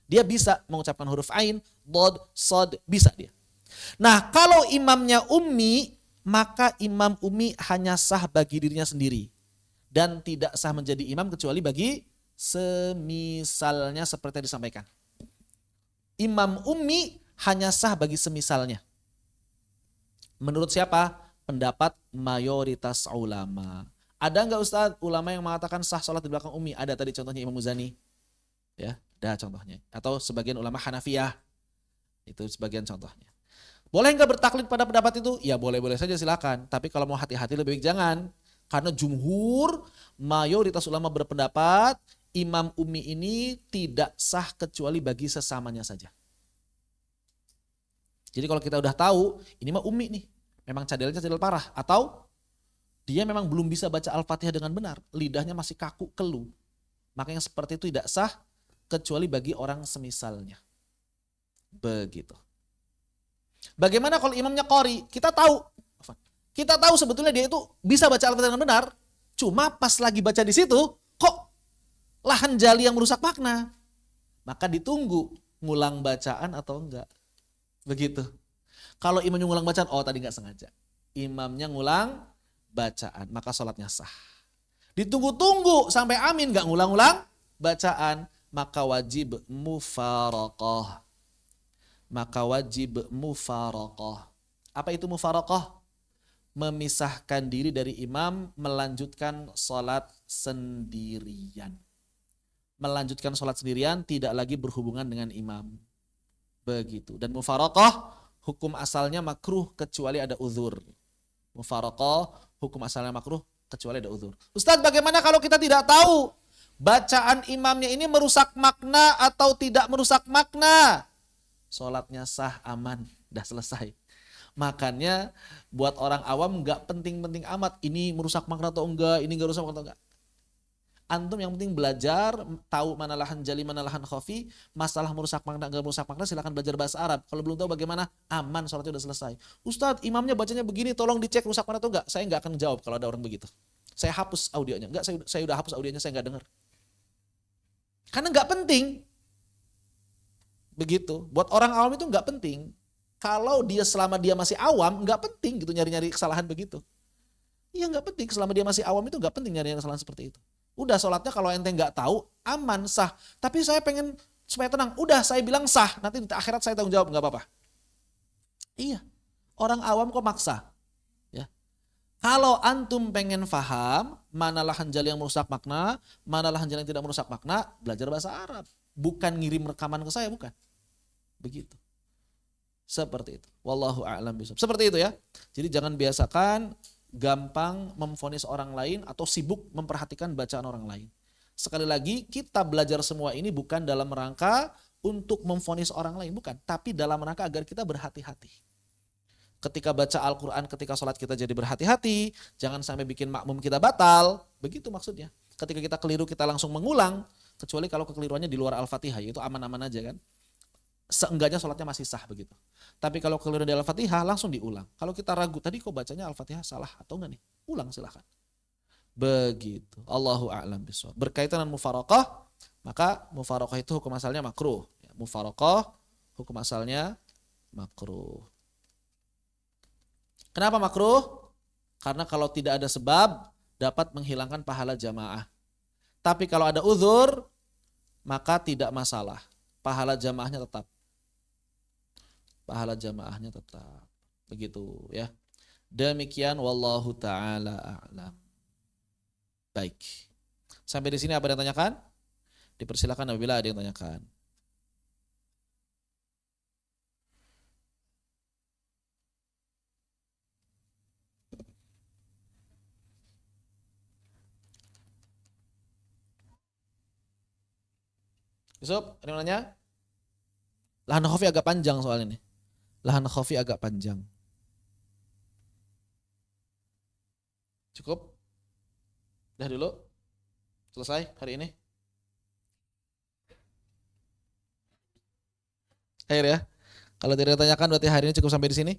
Dia bisa mengucapkan huruf ain, dod, sod, bisa dia. Nah, kalau imamnya ummi, maka imam ummi hanya sah bagi dirinya sendiri. Dan tidak sah menjadi imam kecuali bagi semisalnya seperti yang disampaikan. Imam ummi hanya sah bagi semisalnya. Menurut siapa? Pendapat mayoritas ulama. Ada enggak Ustaz ulama yang mengatakan sah sholat di belakang ummi? Ada tadi contohnya Imam Muzani. Ya, ada contohnya. Atau sebagian ulama Hanafiyah. Itu sebagian contohnya. Boleh enggak bertaklid pada pendapat itu? Ya boleh-boleh saja silakan. Tapi kalau mau hati-hati lebih baik jangan. Karena jumhur mayoritas ulama berpendapat imam ummi ini tidak sah kecuali bagi sesamanya saja. Jadi kalau kita udah tahu ini mah ummi nih, memang cadelnya cadel parah atau dia memang belum bisa baca Al-Fatihah dengan benar, lidahnya masih kaku kelu, maka yang seperti itu tidak sah kecuali bagi orang semisalnya. Begitu. Bagaimana kalau imamnya qori? Kita tahu sebetulnya dia itu bisa baca Al-Fatihah dengan benar, cuma pas lagi baca di situ, kok lahan jali yang merusak makna. Maka ditunggu ngulang bacaan atau enggak. Begitu. Kalau imamnya ngulang bacaan, oh tadi enggak sengaja. Imamnya ngulang bacaan, maka sholatnya sah. Ditunggu-tunggu sampai amin, enggak ngulang-ngulang bacaan, maka wajib mufaraqah. Maka wajib mufaraqah. Apa itu mufaraqah? Memisahkan diri dari imam, melanjutkan sholat sendirian. Melanjutkan sholat sendirian, tidak lagi berhubungan dengan imam. Begitu. Dan mufaraqah hukum asalnya makruh kecuali ada uzur. Mufaraqah hukum asalnya makruh kecuali ada uzur. Ustadz, bagaimana kalau kita tidak tahu bacaan imamnya ini merusak makna atau tidak merusak makna? Sholatnya sah, aman, dah selesai. Makanya buat orang awam nggak penting-penting amat ini merusak makna atau enggak, ini nggak rusak makna atau enggak. Antum yang penting belajar, tahu mana lahan jali, mana lahan khafi, masalah merusak makna, enggak merusak makna, silakan belajar bahasa Arab. Kalau belum tahu bagaimana, aman, sholatnya udah selesai. Ustadz, imamnya bacanya begini, tolong dicek rusak makna atau enggak. Saya enggak akan jawab kalau ada orang begitu. Saya hapus audionya. Enggak, saya udah hapus audionya, saya enggak dengar. Karena enggak penting. Begitu. Buat orang awam itu enggak penting. Kalau dia selama dia masih awam, enggak penting gitu nyari-nyari kesalahan begitu. Iya, enggak penting. Selama dia masih awam itu enggak penting nyari-nyari kesalahan seperti itu. Udah sholatnya kalau ente nggak tahu aman sah. Tapi saya pengen supaya tenang. Udah saya bilang sah. Nanti di akhirat saya tanggung jawab nggak apa-apa. Iya. Orang awam kok maksa. Ya. Kalau antum pengen faham mana lahan jali yang merusak makna, mana lahan jali yang tidak merusak makna, belajar bahasa Arab. Bukan ngirim rekaman ke saya, bukan. Begitu. Seperti itu. Wallahu a'lam bishawab. Seperti itu ya. Jadi jangan biasakan gampang memvonis orang lain atau sibuk memperhatikan bacaan orang lain. Sekali lagi, kita belajar semua ini bukan dalam rangka untuk memvonis orang lain, bukan. Tapi dalam rangka agar kita berhati-hati. Ketika baca Al-Quran, ketika sholat kita jadi berhati-hati, jangan sampai bikin makmum kita batal. Begitu maksudnya. Ketika kita keliru, kita langsung mengulang. Kecuali kalau kekeliruannya di luar Al-Fatihah, itu aman-aman aja kan. Seenggaknya sholatnya masih sah begitu. Tapi kalau keliru di Al-Fatihah langsung diulang. Kalau kita ragu tadi kok bacanya Al-Fatihah salah atau enggak nih? Ulang silahkan. Begitu. Allahu a'lam bishawab. Berkaitan dengan mufaraqah, maka mufaraqah itu hukum asalnya makruh. Mufaraqah hukum asalnya makruh. Kenapa makruh? Karena kalau tidak ada sebab dapat menghilangkan pahala jamaah. Tapi kalau ada uzur maka tidak masalah. Pahala jamaahnya tetap. Pahala jamaahnya tetap. Begitu ya. Demikian wallahu taala a'lam. Baik. Sampai di sini apa yang ditanyakan? Dipersilakan apabila ada yang tanyakan. Yusuf, ada yang nanya? Lahan khafi agak panjang soal ini. Lahan khafi agak panjang. Cukup? Udah dulu? Selesai hari ini? Akhir ya. Kalau tidak ditanyakan berarti hari ini cukup sampai di sini.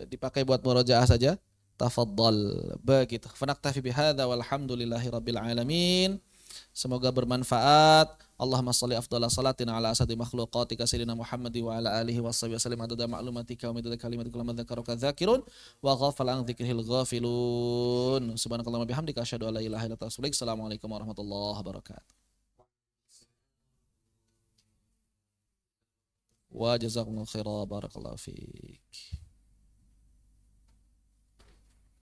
Dipakai buat murojaah saja. Tafadhal. Begitu. Fanaktafi bihadza walhamdulillahi rabbil alamin. Semoga bermanfaat. Allahumma shalli afdhala salatina ala asadi makhluqatika sayyidina Muhammad wa ala alihi washabihi wasallam adada ma'lumatika wa midada kalimatika lamma dzakaraka dzakirun wa ghafala an dzikrihil ghafilun. Subhanakallahumma bihamdika asyhadu an la ilaha illa anta astaghfiruka. Assalamualaikum warahmatullahi wabarakatuh. Wa jazakumullahu khairan barakallahu fiik.